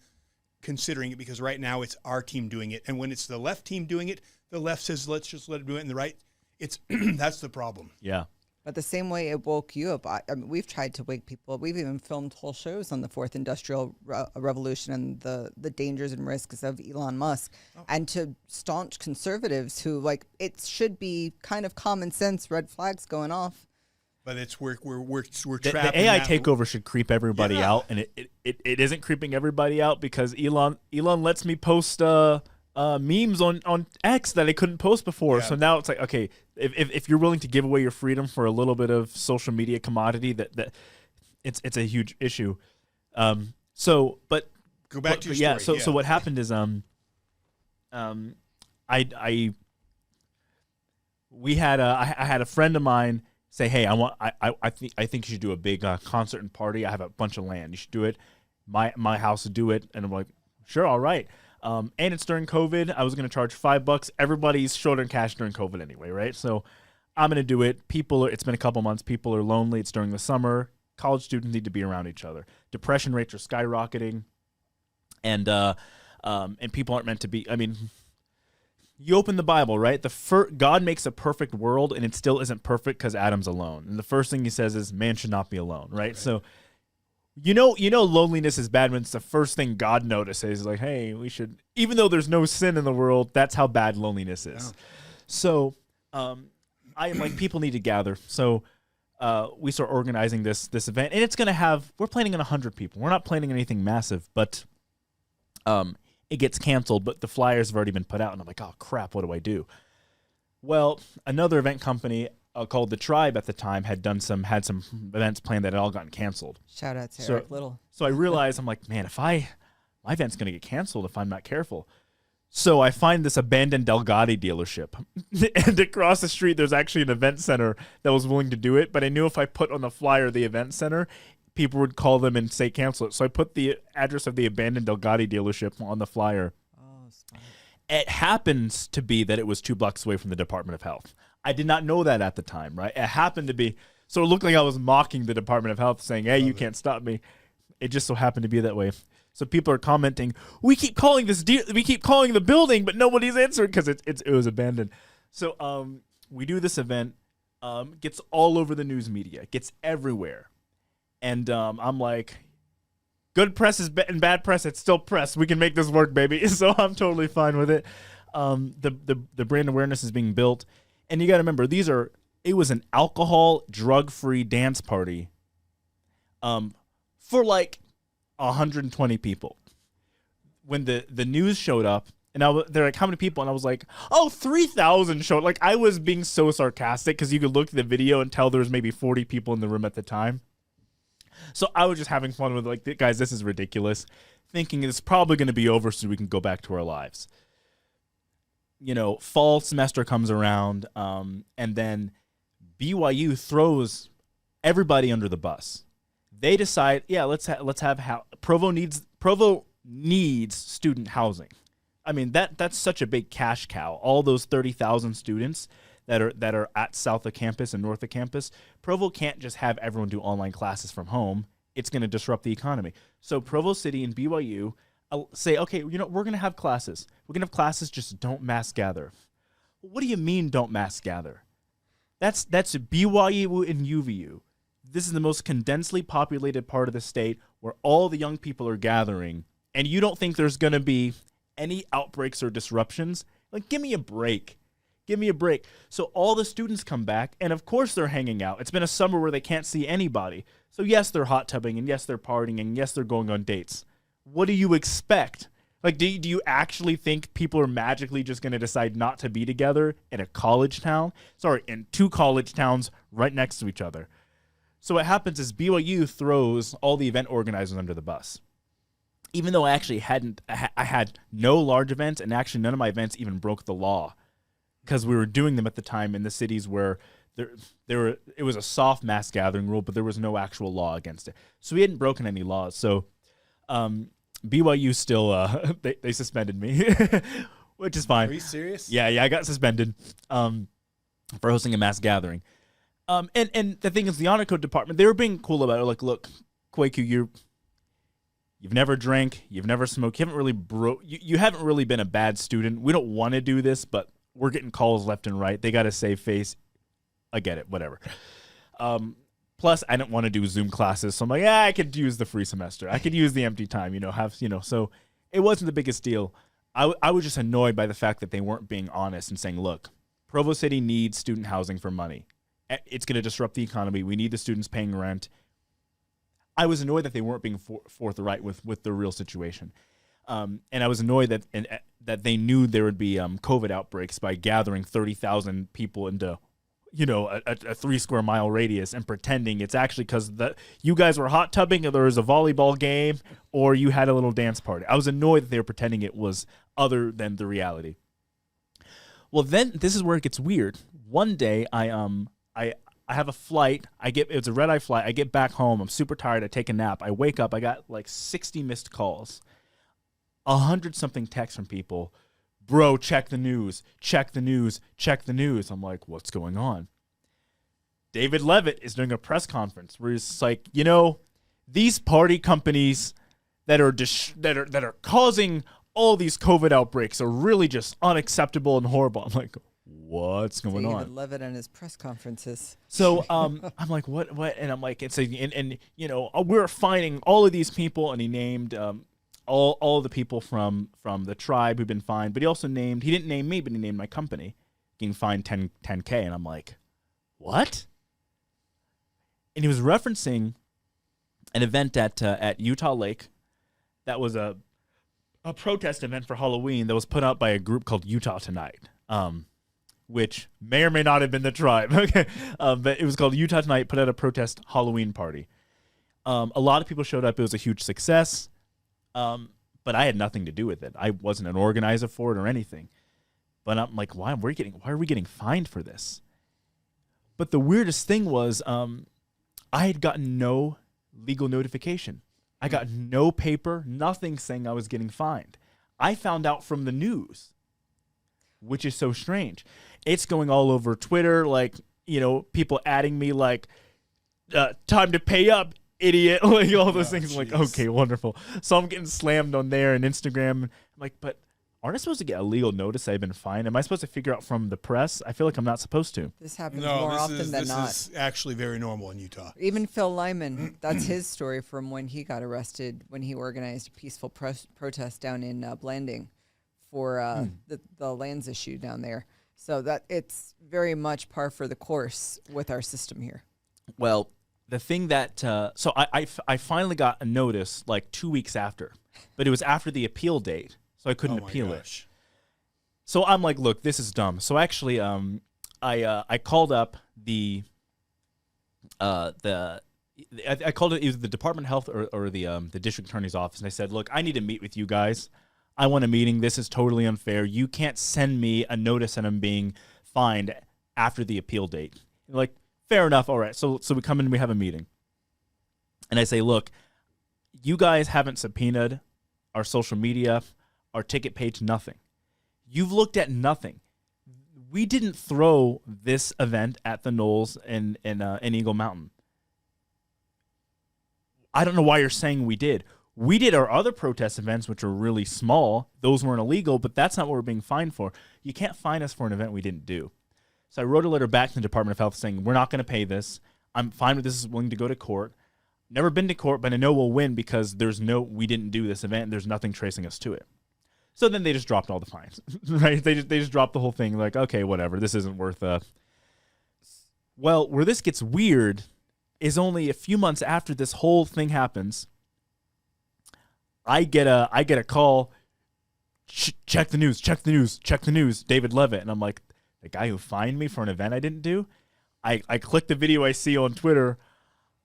considering it because right now it's our team doing it. And when it's the left team doing it, the left says, let's just let it do it. And the right, that's the problem. Yeah. But the same way it woke you up, I mean, we've tried to wake people up. We've even filmed whole shows on the fourth industrial revolution and the dangers and risks of Elon Musk. And to staunch conservatives who, it should be kind of common sense, red flags going off. But it's we're trapped. The AI takeover should creep everybody out, and it isn't creeping everybody out because Elon lets me post memes on X that I couldn't post before. Yeah. So now it's like, okay, if you're willing to give away your freedom for a little bit of social media commodity, that it's a huge issue. So go back to your story. So what happened is I had a friend of mine say, hey, I think you should do a big concert and party. I have a bunch of land. You should do it. My house would do it. And I'm like, sure, all right. And it's during COVID. I was going to charge $5. Everybody's short on cash during COVID anyway, right? So I'm going to do it. It's been a couple months. People are lonely. It's during the summer. College students need to be around each other. Depression rates are skyrocketing. And and people aren't meant to be. I mean, you open the Bible, right? God makes a perfect world, and it still isn't perfect because Adam's alone. And the first thing he says is, man should not be alone, right? So, you know, loneliness is bad when it's the first thing God notices. Like, hey, we should, even though there's no sin in the world, that's how bad loneliness is. Yeah. So, I am like, people need to gather. So, we start organizing this event, and it's going to have, we're planning on 100 people. We're not planning anything massive, but it gets canceled, but the flyers have already been put out, and I'm like, oh, crap, what do I do? Well, another event company called The Tribe at the time had some events planned that had all gotten canceled. Shout out to Eric Little. So I realized, I'm like, man, my event's going to get canceled if I'm not careful. So I find this abandoned Delgatti dealership. And across the street, there's actually an event center that was willing to do it. But I knew if I put on the flyer the event center, people would call them and say cancel it. So I put the address of the abandoned Delgatti dealership on the flyer. Oh, smart. It happens to be that it was 2 blocks away from the Department of Health. I did not know that at the time, right? It happened to be. So it looked like I was mocking the Department of Health, saying, hey, you can't stop me. It just so happened to be that way. So people are commenting, we keep calling the building, but nobody's answering because it was abandoned. So we do this event, gets all over the news media, gets everywhere. And I'm like, good press is and bad press, it's still press. We can make this work, baby. So I'm totally fine with it. The brand awareness is being built. And you got to remember, it was an alcohol, drug-free dance party for like 120 people. When the news showed up, and they're like, how many people? And I was like, oh, 3,000 showed. Like, I was being so sarcastic because you could look at the video and tell there was maybe 40 people in the room at the time. So I was just having fun with like, guys, this is ridiculous. Thinking it's probably going to be over so we can go back to our lives. You know, fall semester comes around, and then BYU throws everybody under the bus. They decide, yeah, let's have Provo needs student housing. I mean, that's such a big cash cow. All those 30,000 students that are at south of campus and north of campus, Provo can't just have everyone do online classes from home. It's going to disrupt the economy. So Provo City and BYU say, okay, you know, we're going to have classes. We're going to have classes, just don't mass gather. What do you mean don't mass gather? That's BYU and UVU. This is the most condensely populated part of the state where all the young people are gathering, and you don't think there's going to be any outbreaks or disruptions? Like, give me a break. Give me a break. So all the students come back, and of course they're hanging out. It's been a summer where they can't see anybody. So yes, they're hot tubbing, and yes, they're partying, and yes, they're going on dates. What do you expect? Like, do you actually think people are magically just going to decide not to be together in a college town? Sorry, in 2 college towns right next to each other. So what happens is BYU throws all the event organizers under the bus. Even though I actually I had no large events, and actually none of my events even broke the law because we were doing them at the time in the cities where it was a soft mass gathering rule, but there was no actual law against it. So we hadn't broken any laws. So BYU still, they suspended me, which is fine. Are you serious? Yeah, I got suspended for hosting a mass gathering. And the thing is, the honor code department, they were being cool about it. Like, look, Kwaku, you've never drank, you've never smoked, you haven't really been a bad student. We don't want to do this, but we're getting calls left and right. They got to save face. I get it, whatever. Plus, I didn't want to do Zoom classes, so I'm like, I could use the free semester. I could use the empty time, so it wasn't the biggest deal. I was just annoyed by the fact that they weren't being honest and saying, look, Provo City needs student housing for money. It's going to disrupt the economy. We need the students paying rent. I was annoyed that they weren't being forthright with the real situation. And I was annoyed that they knew there would be COVID outbreaks by gathering 30,000 people into, a 3 square mile radius and pretending it's actually because you guys were hot tubbing or there was a volleyball game or you had a little dance party. I was annoyed that they were pretending it was other than the reality. Well, then this is where it gets weird. One day I have a flight. It's a red-eye flight. I get back home. I'm super tired. I take a nap. I wake up. I got like 60 missed calls, 100-something texts from people. Bro, check the news. Check the news. Check the news. I'm like, what's going on? David Levitt is doing a press conference where he's like, these party companies that are causing all these COVID outbreaks are really just unacceptable and horrible. I'm like, what's going on? David Levitt and his press conferences. So I'm like, what? And I'm like, it's a, and you know, we're finding all of these people, and he named all the people from the tribe who've been fined, but he also named, he didn't name me, but he named my company getting fined 10K, and I'm like, what? And he was referencing an event at Utah Lake that was a protest event for Halloween that was put out by a group called Utah Tonight, which may or may not have been the tribe. Okay, but it was called Utah Tonight, put out a protest Halloween party. A lot of people showed up. It was a huge success, but I had nothing to do with it. I wasn't an organizer for it or anything. But I'm like, why are we getting fined for this? But the weirdest thing was, I had gotten no legal notification. I got no paper, nothing saying I was getting fined. I found out from the news, which is so strange. It's going all over Twitter, like, you know, people adding me like, time to pay up, idiot, like all those things. I'm like, okay, wonderful. So I'm getting slammed on there and Instagram. I'm like, but aren't I supposed to get a legal notice I've been fined? Am I supposed to figure out from the press? I feel like I'm not supposed to. This happens more often than not. This is actually very normal in Utah. Even Phil Lyman, that's his story from when he got arrested when he organized a peaceful protest down in Blanding for the lands issue down there. So that it's very much par for the course with our system here. Well, the thing that so I finally got a notice like 2 weeks after, but it was after the appeal date, so I couldn't appeal it. So I'm like, look, this is dumb. So actually, I called up I called it either the Department of Health or the district attorney's office, and I said, look, I need to meet with you guys. I want a meeting. This is totally unfair. You can't send me a notice that I'm being fined after the appeal date. And like, fair enough. All right. So we come in and we have a meeting. And I say, look, you guys haven't subpoenaed our social media, our ticket page, nothing. You've looked at nothing. We didn't throw this event at the Knolls in Eagle Mountain. I don't know why you're saying we did. We did our other protest events, which are really small. Those weren't illegal, but that's not what we're being fined for. You can't fine us for an event we didn't do. So I wrote a letter back to the Department of Health saying, we're not going to pay this. I'm fine with this, willing to go to court. Never been to court, but I know we'll win because we didn't do this event. There's nothing tracing us to it. So then they just dropped all the fines, right? They just dropped the whole thing. Like, okay, whatever. This isn't worth Well, where this gets weird is only a few months after this whole thing happens, I get a call. Check the news. David Levitt, and I'm like, the guy who fined me for an event I didn't do. I click the video I see on Twitter.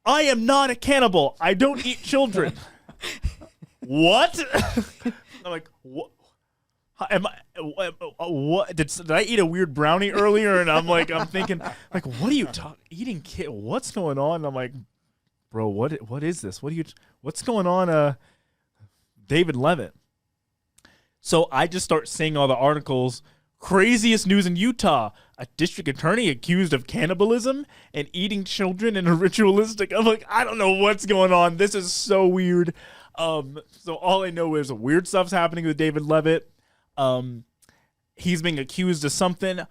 I am not a cannibal. I don't eat children. What? I'm like, what? What did I eat a weird brownie earlier? And I'm thinking, like, what are you eating? Kid, what's going on? And I'm like, bro, what is this? What's going on? David Levitt. So I just start seeing all the articles. Craziest news in Utah. A district attorney accused of cannibalism and eating children in a ritualistic. I'm like, I don't know what's going on. This is so weird. So all I know is weird stuff's happening with David Levitt. He's being accused of something.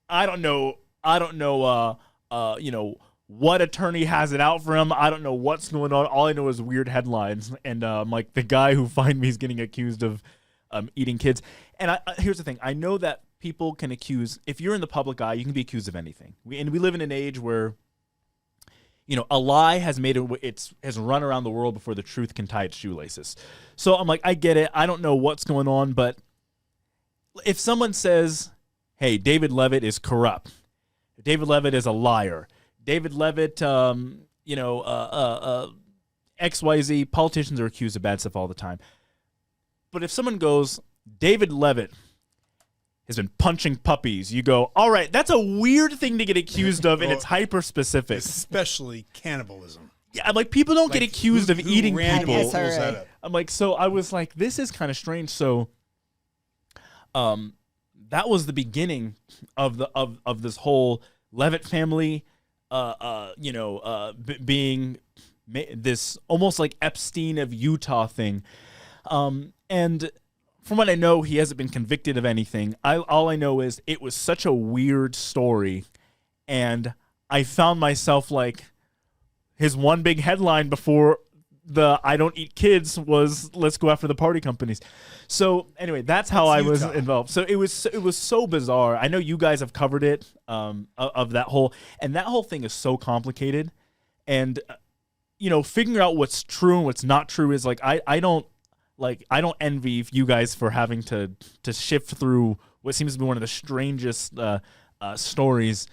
I don't know, what attorney has it out for him. I don't know what's going on. All I know is weird headlines. And like the guy who fined me is getting accused of eating kids. And here's the thing. I know that people can accuse, if you're in the public eye, you can be accused of anything. We live in an age where, a lie has has run around the world before the truth can tie its shoelaces. So I'm like, I get it. I don't know what's going on, but if someone says, hey, David Levitt is corrupt, David Levitt is a liar, David Levitt, XYZ, politicians are accused of bad stuff all the time. But if someone goes, David Levitt has been punching puppies, you go, all right, that's a weird thing to get accused of, and it's hyper-specific. Especially cannibalism. Yeah, I'm like, people don't get accused of eating people. Yes, right. I'm like, so I was like, this is kind of strange. So that was the beginning of this whole Levitt family being this almost like Epstein of Utah thing. And from what I know, he hasn't been convicted of anything. All I know is it was such a weird story, and I found myself like his one big headline before the "I don't eat kids" was "Let's go after the party companies." So anyway, that's how I was involved. So it was so bizarre. I know you guys have covered it of that whole thing is so complicated, and figuring out what's true and what's not true is like I don't envy you guys for having to shift through what seems to be one of the strangest stories.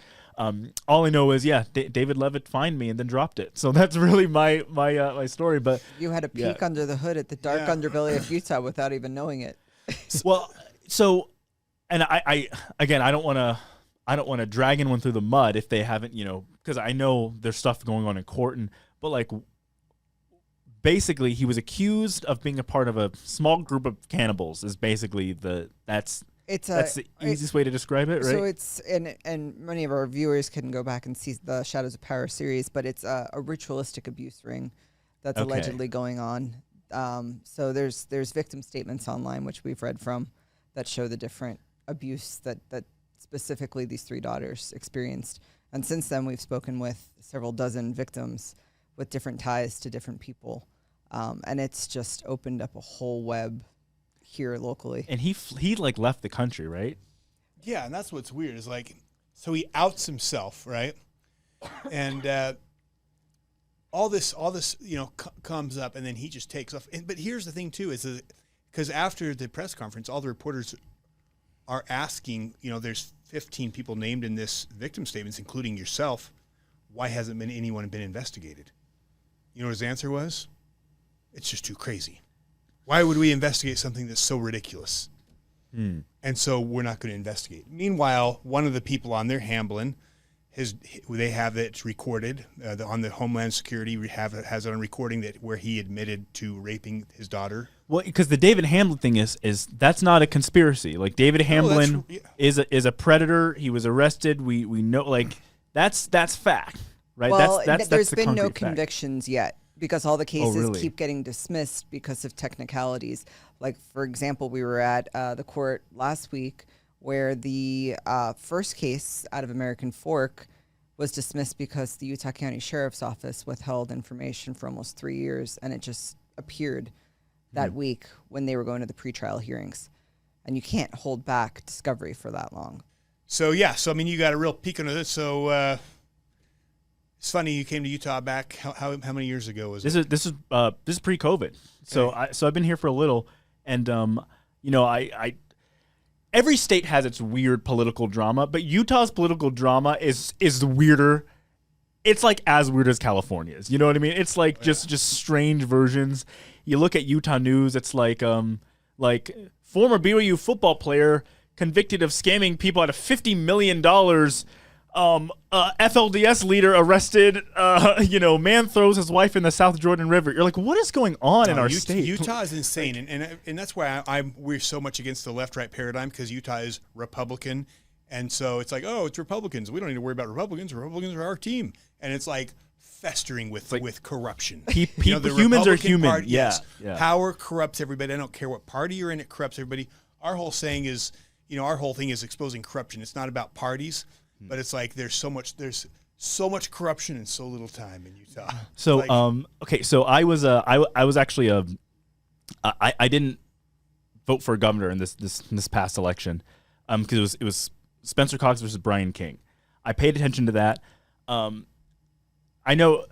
All I know is, David Levitt fined me and then dropped it. So that's really my story. But you had a peek under the hood at the dark underbelly of Utah without even knowing it. Well, so, and I don't want to drag anyone through the mud if they haven't, because I know there's stuff going on in court, but like, basically he was accused of being a part of a small group of cannibals. Is basically that's the easiest way to describe it, right? So it's and many of our viewers can go back and see the Shadows of Power series, but it's a ritualistic abuse ring that's allegedly going on. So there's victim statements online which we've read from that show the different abuse that specifically these three daughters experienced. And since then, we've spoken with several dozen victims with different ties to different people, and it's just opened up a whole web here locally. And he like left the country, right? Yeah, and that's what's weird is like, so he outs himself, right? And all this comes up, and then he just takes off. But here's the thing too, is because after the press conference, all the reporters are asking, there's 15 people named in this victim statements, including yourself. Why hasn't anyone been investigated? You know what his answer was? It's just too crazy. Why would we investigate something that's so ridiculous? And so we're not going to investigate. Meanwhile, one of the people on there, Hamblin, they have it recorded on the Homeland Security. Has it on recording where he admitted to raping his daughter. Well, because the David Hamblin thing is that's not a conspiracy. Like David Hamblin is a predator. He was arrested. We know like that's fact, right? Well, that's there's the been no concrete fact. convictions yet, because all the cases really? keep getting dismissed because of technicalities. Like, for example, we were at the court last week where the first case out of American Fork was dismissed because the Utah County Sheriff's Office withheld information for almost 3 years, and it just appeared that week when they were going to the pretrial hearings. And you can't hold back discovery for that long. So, I mean, you got a real peek into this. So, it's funny you came to Utah back. How many years ago was it? This is pre-COVID. Okay. So I've been here for a little, and I every state has its weird political drama, but Utah's political drama is weirder. It's like as weird as California's. You know what I mean? It's like just strange versions. You look at Utah news, it's like former BYU football player convicted of scamming people out of $50 million. FLDS leader arrested. Man throws his wife in the South Jordan River. You're like, what is going on in our state? Utah is insane, and that's why we're so much against the left-right paradigm, because Utah is Republican, and so it's like, oh, it's Republicans. We don't need to worry about Republicans. Republicans are our team, and it's like festering with corruption. Humans are human. Party, yeah. Power corrupts everybody. I don't care what party you're in; it corrupts everybody. Our whole saying is, our whole thing is exposing corruption. It's not about parties. But it's like there's so much corruption and so little time in Utah. So so I was actually I didn't vote for a governor in this past election because it was Spencer Cox versus Brian King. I paid attention to that. I know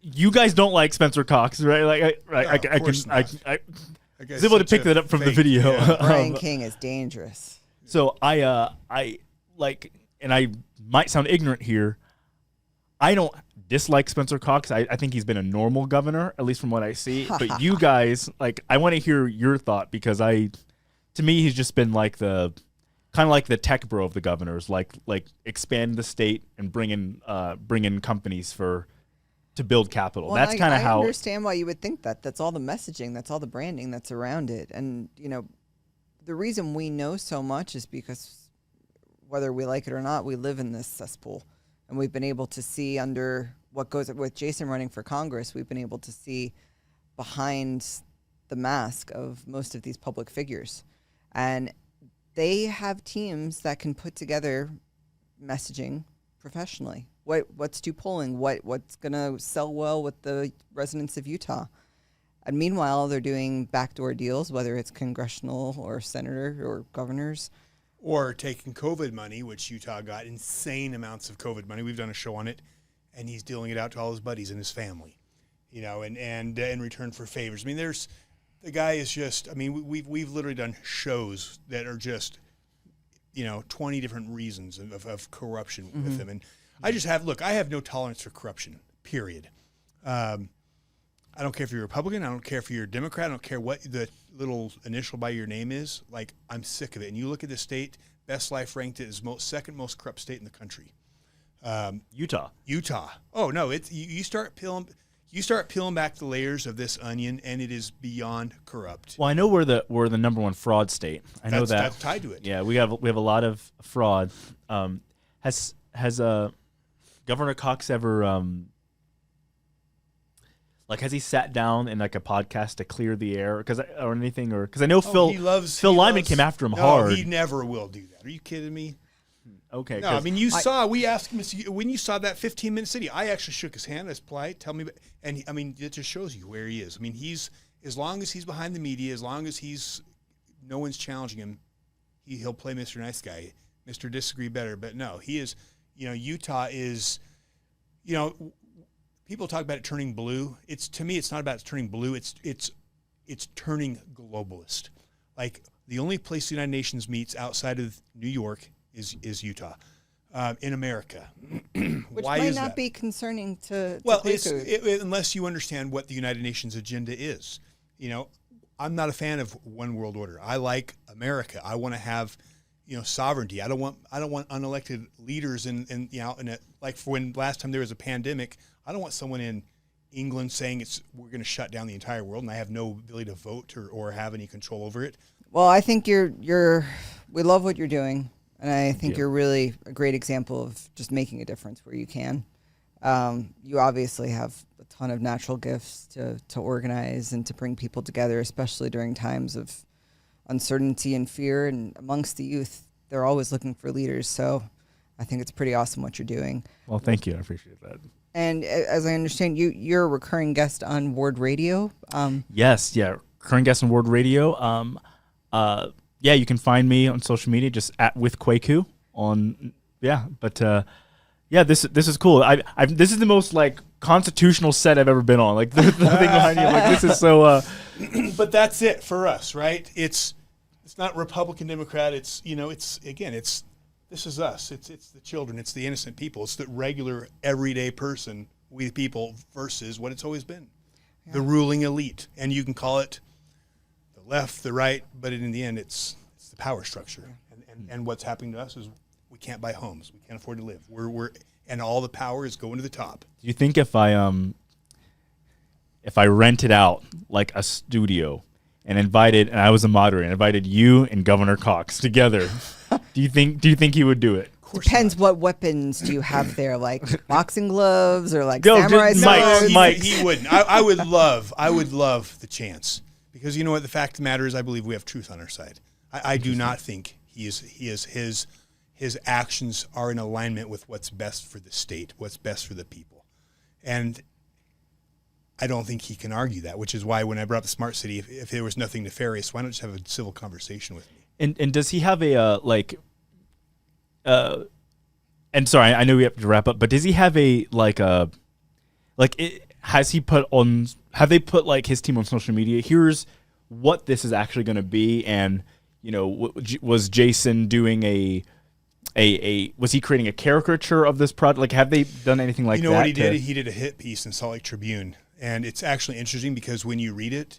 you guys don't like Spencer Cox, right? Like I was able to pick that up from the video. Yeah. Brian King is dangerous. So I and I might sound ignorant here, I don't dislike Spencer Cox. I think he's been a normal governor, at least from what I see. But you guys, I want to hear your thought, because to me, he's just been like the tech bro of the governors, like expand the state and bring in companies to build capital. Well, that's kind of how. I understand why you would think that. That's all the messaging. That's all the branding that's around it. And the reason we know so much is because, whether we like it or not, we live in this cesspool, and we've been able to see under what goes with Jason running for Congress. We've been able to see behind the mask of most of these public figures. And they have teams that can put together messaging professionally. What's do polling? What's going to sell well with the residents of Utah? And meanwhile, they're doing backdoor deals, whether it's congressional or senator or governors. Or taking COVID money, which Utah got insane amounts of COVID money. We've done a show on it, and he's dealing it out to all his buddies and his family, you know, and in return for favors. I mean, the guy is just, I mean, we've literally done shows that are just, you know, 20 different reasons of corruption with him. And I have no tolerance for corruption, period. I don't care if you're a Republican. I don't care if you're a Democrat. I don't care what the little initial by your name is. Like, I'm sick of it. And you look at the state, Best Life ranked it as second most corrupt state in the country. Utah. Oh no, you start peeling back the layers of this onion, and it is beyond corrupt. Well, I know we're the number one fraud state. I know that's tied to it. Yeah, we have a lot of fraud. Has Governor Cox ever has he sat down in like a podcast to clear the air because I know Phil Lyman came after him hard. No, he never will do that. Are you kidding me? Okay. No, I mean we asked him when you saw that 15-minute city. I actually shook his hand. That's polite. Tell me, and I mean it just shows you where he is. I mean he's as long as he's behind the media, as long as no one's challenging him, he'll play Mr. Nice Guy, Mr. Disagree Better. But no, he is. You know, Utah is. You know. People talk about it turning blue. To me, it's not about turning blue. It's turning globalist. Like the only place the United Nations meets outside of New York is Utah, in America. Which Why might is not that? be concerning to unless you understand what the United Nations agenda is. You know, I'm not a fan of one world order. I like America. I want to have, you know, sovereignty. I don't want unelected leaders like for when last time there was a pandemic. I don't want someone in England saying we're going to shut down the entire world and I have no ability to vote or have any control over it. Well, I think we love what you're doing, and I think you're really a great example of just making a difference where you can. You obviously have a ton of natural gifts to organize and to bring people together, especially during times of uncertainty and fear. And amongst the youth, they're always looking for leaders. So I think it's pretty awesome what you're doing. Well, thank you. I appreciate that. And as I understand, you're a recurring guest on Ward Radio. Yes, recurring guest on Ward Radio. You can find me on social media just with Kwaku on. Yeah, but this is cool. This is the most like constitutional set I've ever been on. Like the thing behind you, like this is so. But that's it for us, right? It's not Republican, Democrat. This is us. It's the children. It's the innocent people. It's the regular, everyday person, we the people, versus what it's always been, the ruling elite. And you can call it the left, the right, but in the end, it's the power structure. And what's happening to us is we can't buy homes. We can't afford to live. And all the power is going to the top. Do you think if I rented out like a studio and I was a moderator and invited you and Governor Cox together, do you think he would do it? Depends what weapons do you have there, like boxing gloves or like samurai swords? Mike. He wouldn't. I would love the chance, because you know what, the fact of the matter is I believe we have truth on our side. I do not think his actions are in alignment with what's best for the state, what's best for the people. And I don't think he can argue that, which is why when I brought up the smart city, if there was nothing nefarious, why not just have a civil conversation with me? And does he have a and sorry, I know we have to wrap up, but does he have have they put like his team on social media? Here's what this is actually going to be, and you know, was Jason doing was he creating a caricature of this product? Like, have they done anything like that? You know what he did? He did a hit piece in Salt Lake Tribune, and it's actually interesting because when you read it,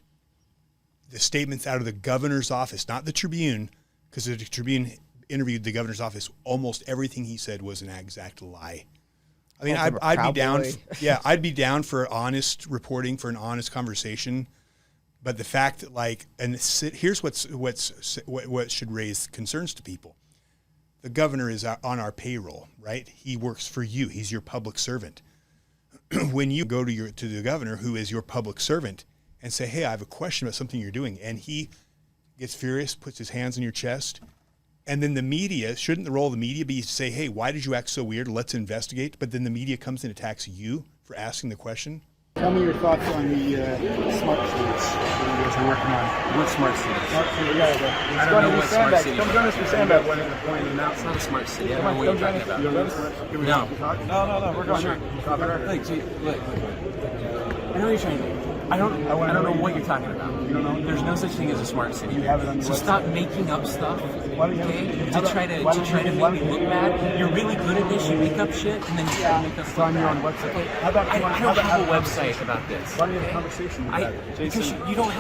the statements out of the governor's office, not the Tribune, because the Tribune interviewed the governor's office, almost everything he said was an exact lie. I mean, I'd be down. I'd be down for honest reporting, for an honest conversation. But the fact that here's what should raise concerns to people. The governor is on our payroll, right? He works for you. He's your public servant. When you go to the governor, who is your public servant, and say, hey, I have a question about something you're doing. And he gets furious, puts his hands on your chest. And then the media, shouldn't the role of the media be to say, hey, why did you act so weird? Let's investigate. But then the media comes and attacks you for asking the question. Tell me your thoughts on the smart cities that you guys are working on. What smart cities? I don't know what smart city. Come join us for Sandbag. It's not a smart city. I don't know what you're talking about. No, we're going. Sure. Look. I know what you're trying to do. I don't know what you're talking about. You don't know? There's no such thing as a smart city. You have it on your So website. stop making up stuff. Okay? To try to why make me don't look you- bad. You're really good at this. You make up shit and then you try to make us It's look on your bad. own website. Okay? How about I don't have a website about this. Why don't you have a okay? conversation about it? Because you don't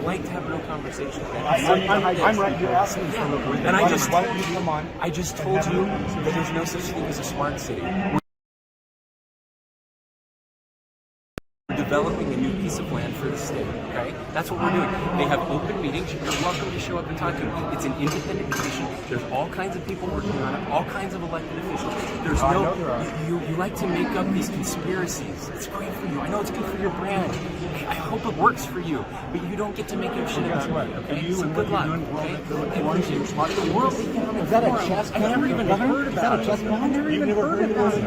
like to have real conversation. I'm right here asking you for a little bit. And I just why don't you come on? I just told you that there's no such thing as a smart city. We're developing a new piece of land for the state, okay? That's what we're doing. They have open meetings. You're welcome to show up and talk to them. It's an independent commission. There's all kinds of people working on it, all kinds of elected officials. There's I know there are. you like to make up these conspiracies. It's great for you. I know it's good for your brand. I hope it works for you, but you don't get to make up shit about it, okay? You So and good what luck, you're doing, okay? The World Economic Is that a Forum. chess I've never even heard about it. chess I've never even heard about it.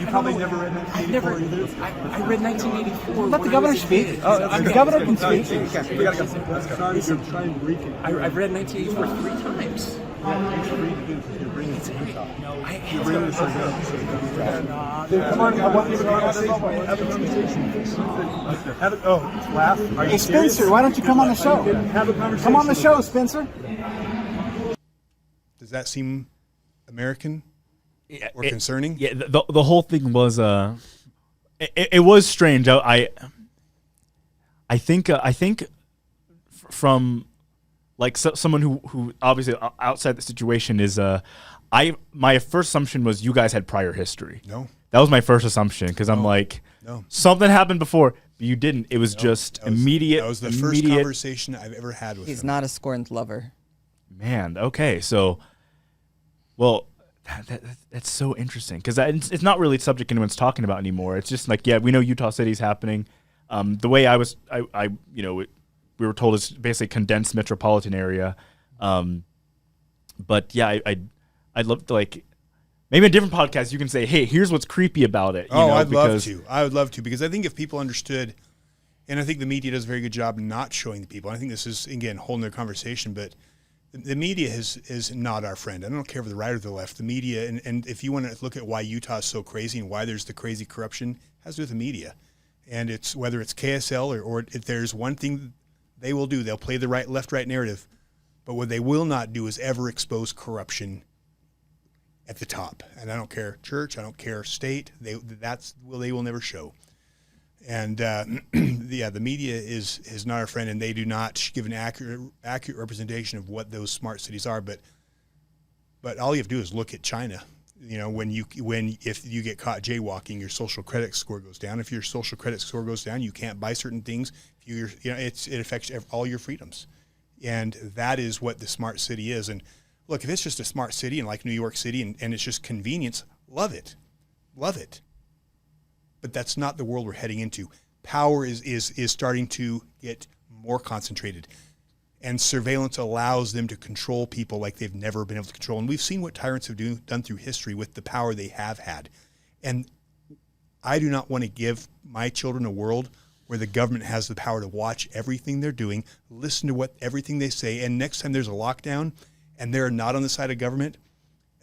You probably never read 1984 either. I read 1984. Let the when I governor was a speak. kid. The governor can speak. We gotta go. Let's try and recap. I've read 1984 3 times. It's great. You're bringing this come on, I want you to have a conversation. Laugh. Are you Hey, Spencer, why don't you come on the show? Have a conversation. Come on the show, Spencer. Does that seem American or It- concerning? Yeah, the whole thing was it was strange. I think from like someone who obviously outside the situation is my first assumption was you guys had prior history. No. That was my first assumption because I'm like No. something happened before, but you didn't. It was just That was- immediate. That was the first immediate- conversation I've ever had with He's him. not a scorned lover. Man, okay, so well. That's so interesting because it's not really a subject anyone's talking about anymore. It's just like, yeah, we know Utah City's happening. The way we were told it's basically condensed metropolitan area. But yeah, I'd love to like maybe a different podcast. You can say, hey, here's what's creepy about it. I'd love to. I would love to because I think if people understood, and I think the media does a very good job not showing the people. I think this is again a whole nother conversation, but the media is not our friend. I don't care for the right or the left. The media, and if you want to look at why Utah is so crazy and why there's the crazy corruption, it has to do with the media. And it's whether it's KSL or if there's one thing they will do, they'll play the left-right narrative. But what they will not do is ever expose corruption at the top. And I don't care church, I don't care state. They will never show. And the media is not our friend, and they do not give an accurate representation of what those smart cities are. But all you have to do is look at China. You know, if you get caught jaywalking, your social credit score goes down. If your social credit score goes down, you can't buy certain things. It affects all your freedoms, and that is what the smart city is. And look, if it's just a smart city and like New York City, and it's just convenience, love it. But that's not the world we're heading into. Power is starting to get more concentrated, and surveillance allows them to control people like they've never been able to control. And we've seen what tyrants have done through history with the power they have had. And I do not want to give my children a world where the government has the power to watch everything they're doing, listen to everything they say, and next time there's a lockdown and they're not on the side of government,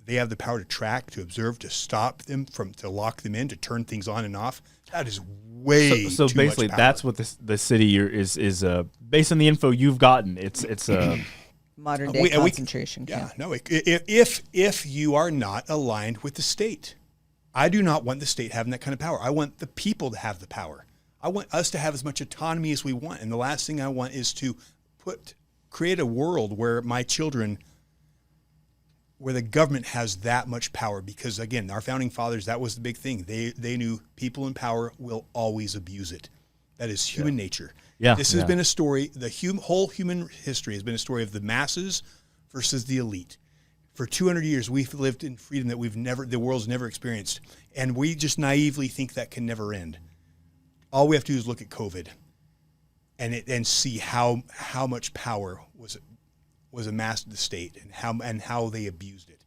they have the power to track, to observe, to stop them, to lock them in, to turn things on and off. That is way So too basically, much power. that's what the city is based on the info you've gotten. It's Modern day concentration camp. Yeah, no. If you are not aligned with the state, I do not want the state having that kind of power. I want the people to have the power. I want us to have as much autonomy as we want. And the last thing I want is to create a world where my children, where the government has that much power. Because again, our founding fathers, that was the big thing. They knew people in power will always abuse it. That is human nature. Yeah, This has been a story, whole human history has been a story of the masses versus the elite. For 200 years, we've lived in freedom that the world's never experienced. And we just naively think that can never end. All we have to do is look at COVID. and see how much power was amassed in the state and how they abused it.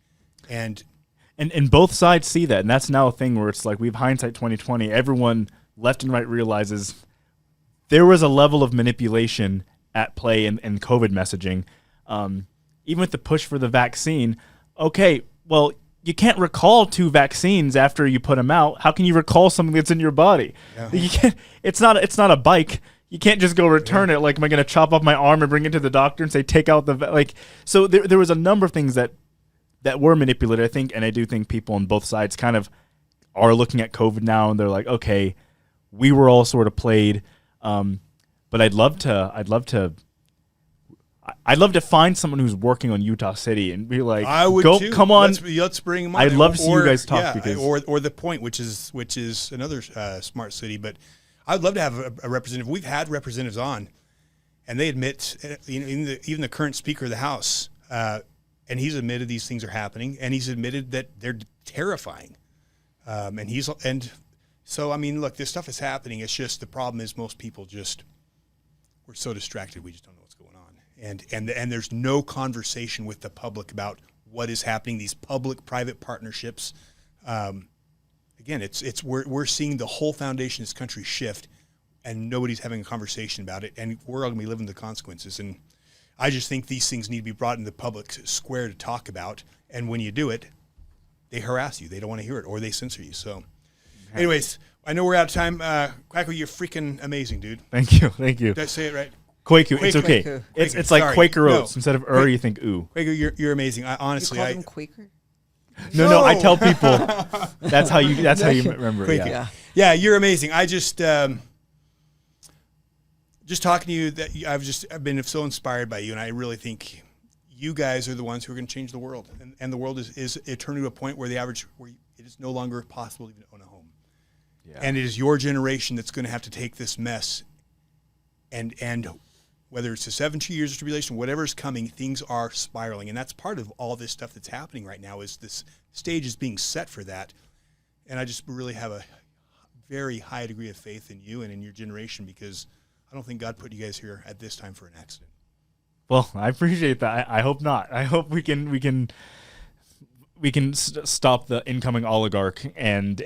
And both sides see that, and that's now a thing where it's like we have hindsight 2020. Everyone left and right realizes there was a level of manipulation at play in COVID messaging. Even with the push for the vaccine, okay, well, you can't recall 2 vaccines after you put them out. How can you recall something that's in your body? Yeah. You can't. It's not a bike. You can't just go return it. Like, am I going to chop off my arm and bring it to the doctor and say take out the like? So there was a number of things that were manipulated, I think, and I do think people on both sides kind of are looking at COVID now and they're like, okay, we were all sort of played, but I'd love to find someone who's working on Utah City and be like, I would go, too. come on, let's bring them on. I'd love to see you guys talk because or the Point, which is another smart city, but I'd love to have a representative. We've had representatives on, and they admit, even the current Speaker of the House. And he's admitted these things are happening, and he's admitted that they're terrifying. And so I mean, look, this stuff is happening. It's just the problem is most people we're so distracted we just don't know what's going on. And there's no conversation with the public about what is happening. These public-private partnerships. Again, we're seeing the whole foundation of this country shift, and nobody's having a conversation about it, and we're all going to be living the consequences. And I just think these things need to be brought in the public square to talk about. And when you do it, they harass you. They don't want to hear it, or they censor you. So anyways, I know we're out of time. Kwaku, you're freaking amazing, dude. Thank you. Did I say it right? Kwaku, it's okay. Kwaku. It's like Sorry. Quaker Oats. No. Instead of you think ooh. Kwaku, you're amazing. Honestly, You called him Quaker? No, I tell people that's how you remember it. Kwaku. Yeah, you're amazing. I just talking to you, I've been so inspired by you, and I really think you guys are the ones who are going to change the world, and the world is turning to a point where where it is no longer possible to even own a home, and it is your generation that's going to have to take this mess, and whether it's the 70 years of tribulation, whatever is coming, things are spiraling, and that's part of all this stuff that's happening right now. Is this stage is being set for that, and I just really have a very high degree of faith in you and in your generation because I don't think God put you guys here at this time for an accident. Well, I appreciate that. I hope not. I hope we can stop the incoming oligarch and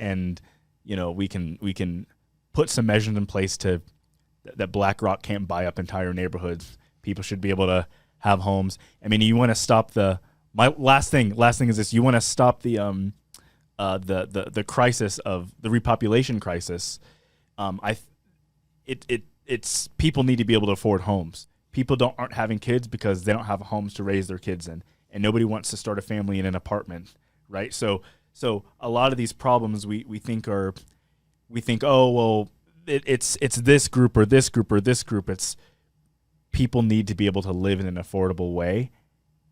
we can put some measures in place that BlackRock can't buy up entire neighborhoods. People should be able to have homes. I mean, you want to stop my last thing is this. You want to stop the crisis of the repopulation crisis. It's people need to be able to afford homes. People aren't having kids because they don't have homes to raise their kids in, and nobody wants to start a family in an apartment, right? So a lot of these problems we think oh well it's this group or this group or this group. It's people need to be able to live in an affordable way,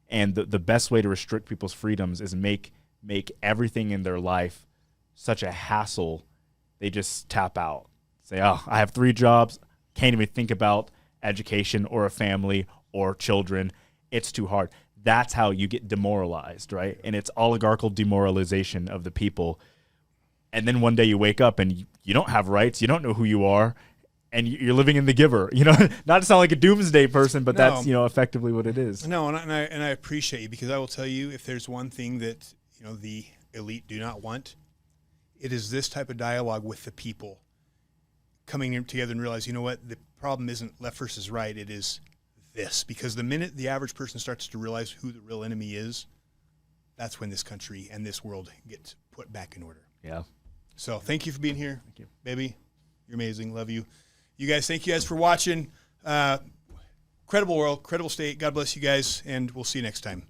and the best way to restrict people's freedoms is make everything in their life such a hassle. They just tap out. Say, oh, I have 3 jobs. Can't even think about education or a family or children. It's too hard. That's how you get demoralized, right? And it's oligarchical demoralization of the people. And then one day you wake up and you don't have rights. You don't know who you are. And you're living in the giver. Not to sound like a doomsday person, but that's effectively what it is. No, and I appreciate you because I will tell you if there's one thing that the elite do not want, it is this type of dialogue with the people coming together and realize, you know what, the problem isn't left versus right, it is this. Because the minute the average person starts to realize who the real enemy is, that's when this country and this world gets put back in order. Yeah. So thank you for being here. Thank you. Baby, you're amazing. Love you. You guys, thank you guys for watching. Credible world, credible state. God bless you guys, and we'll see you next time.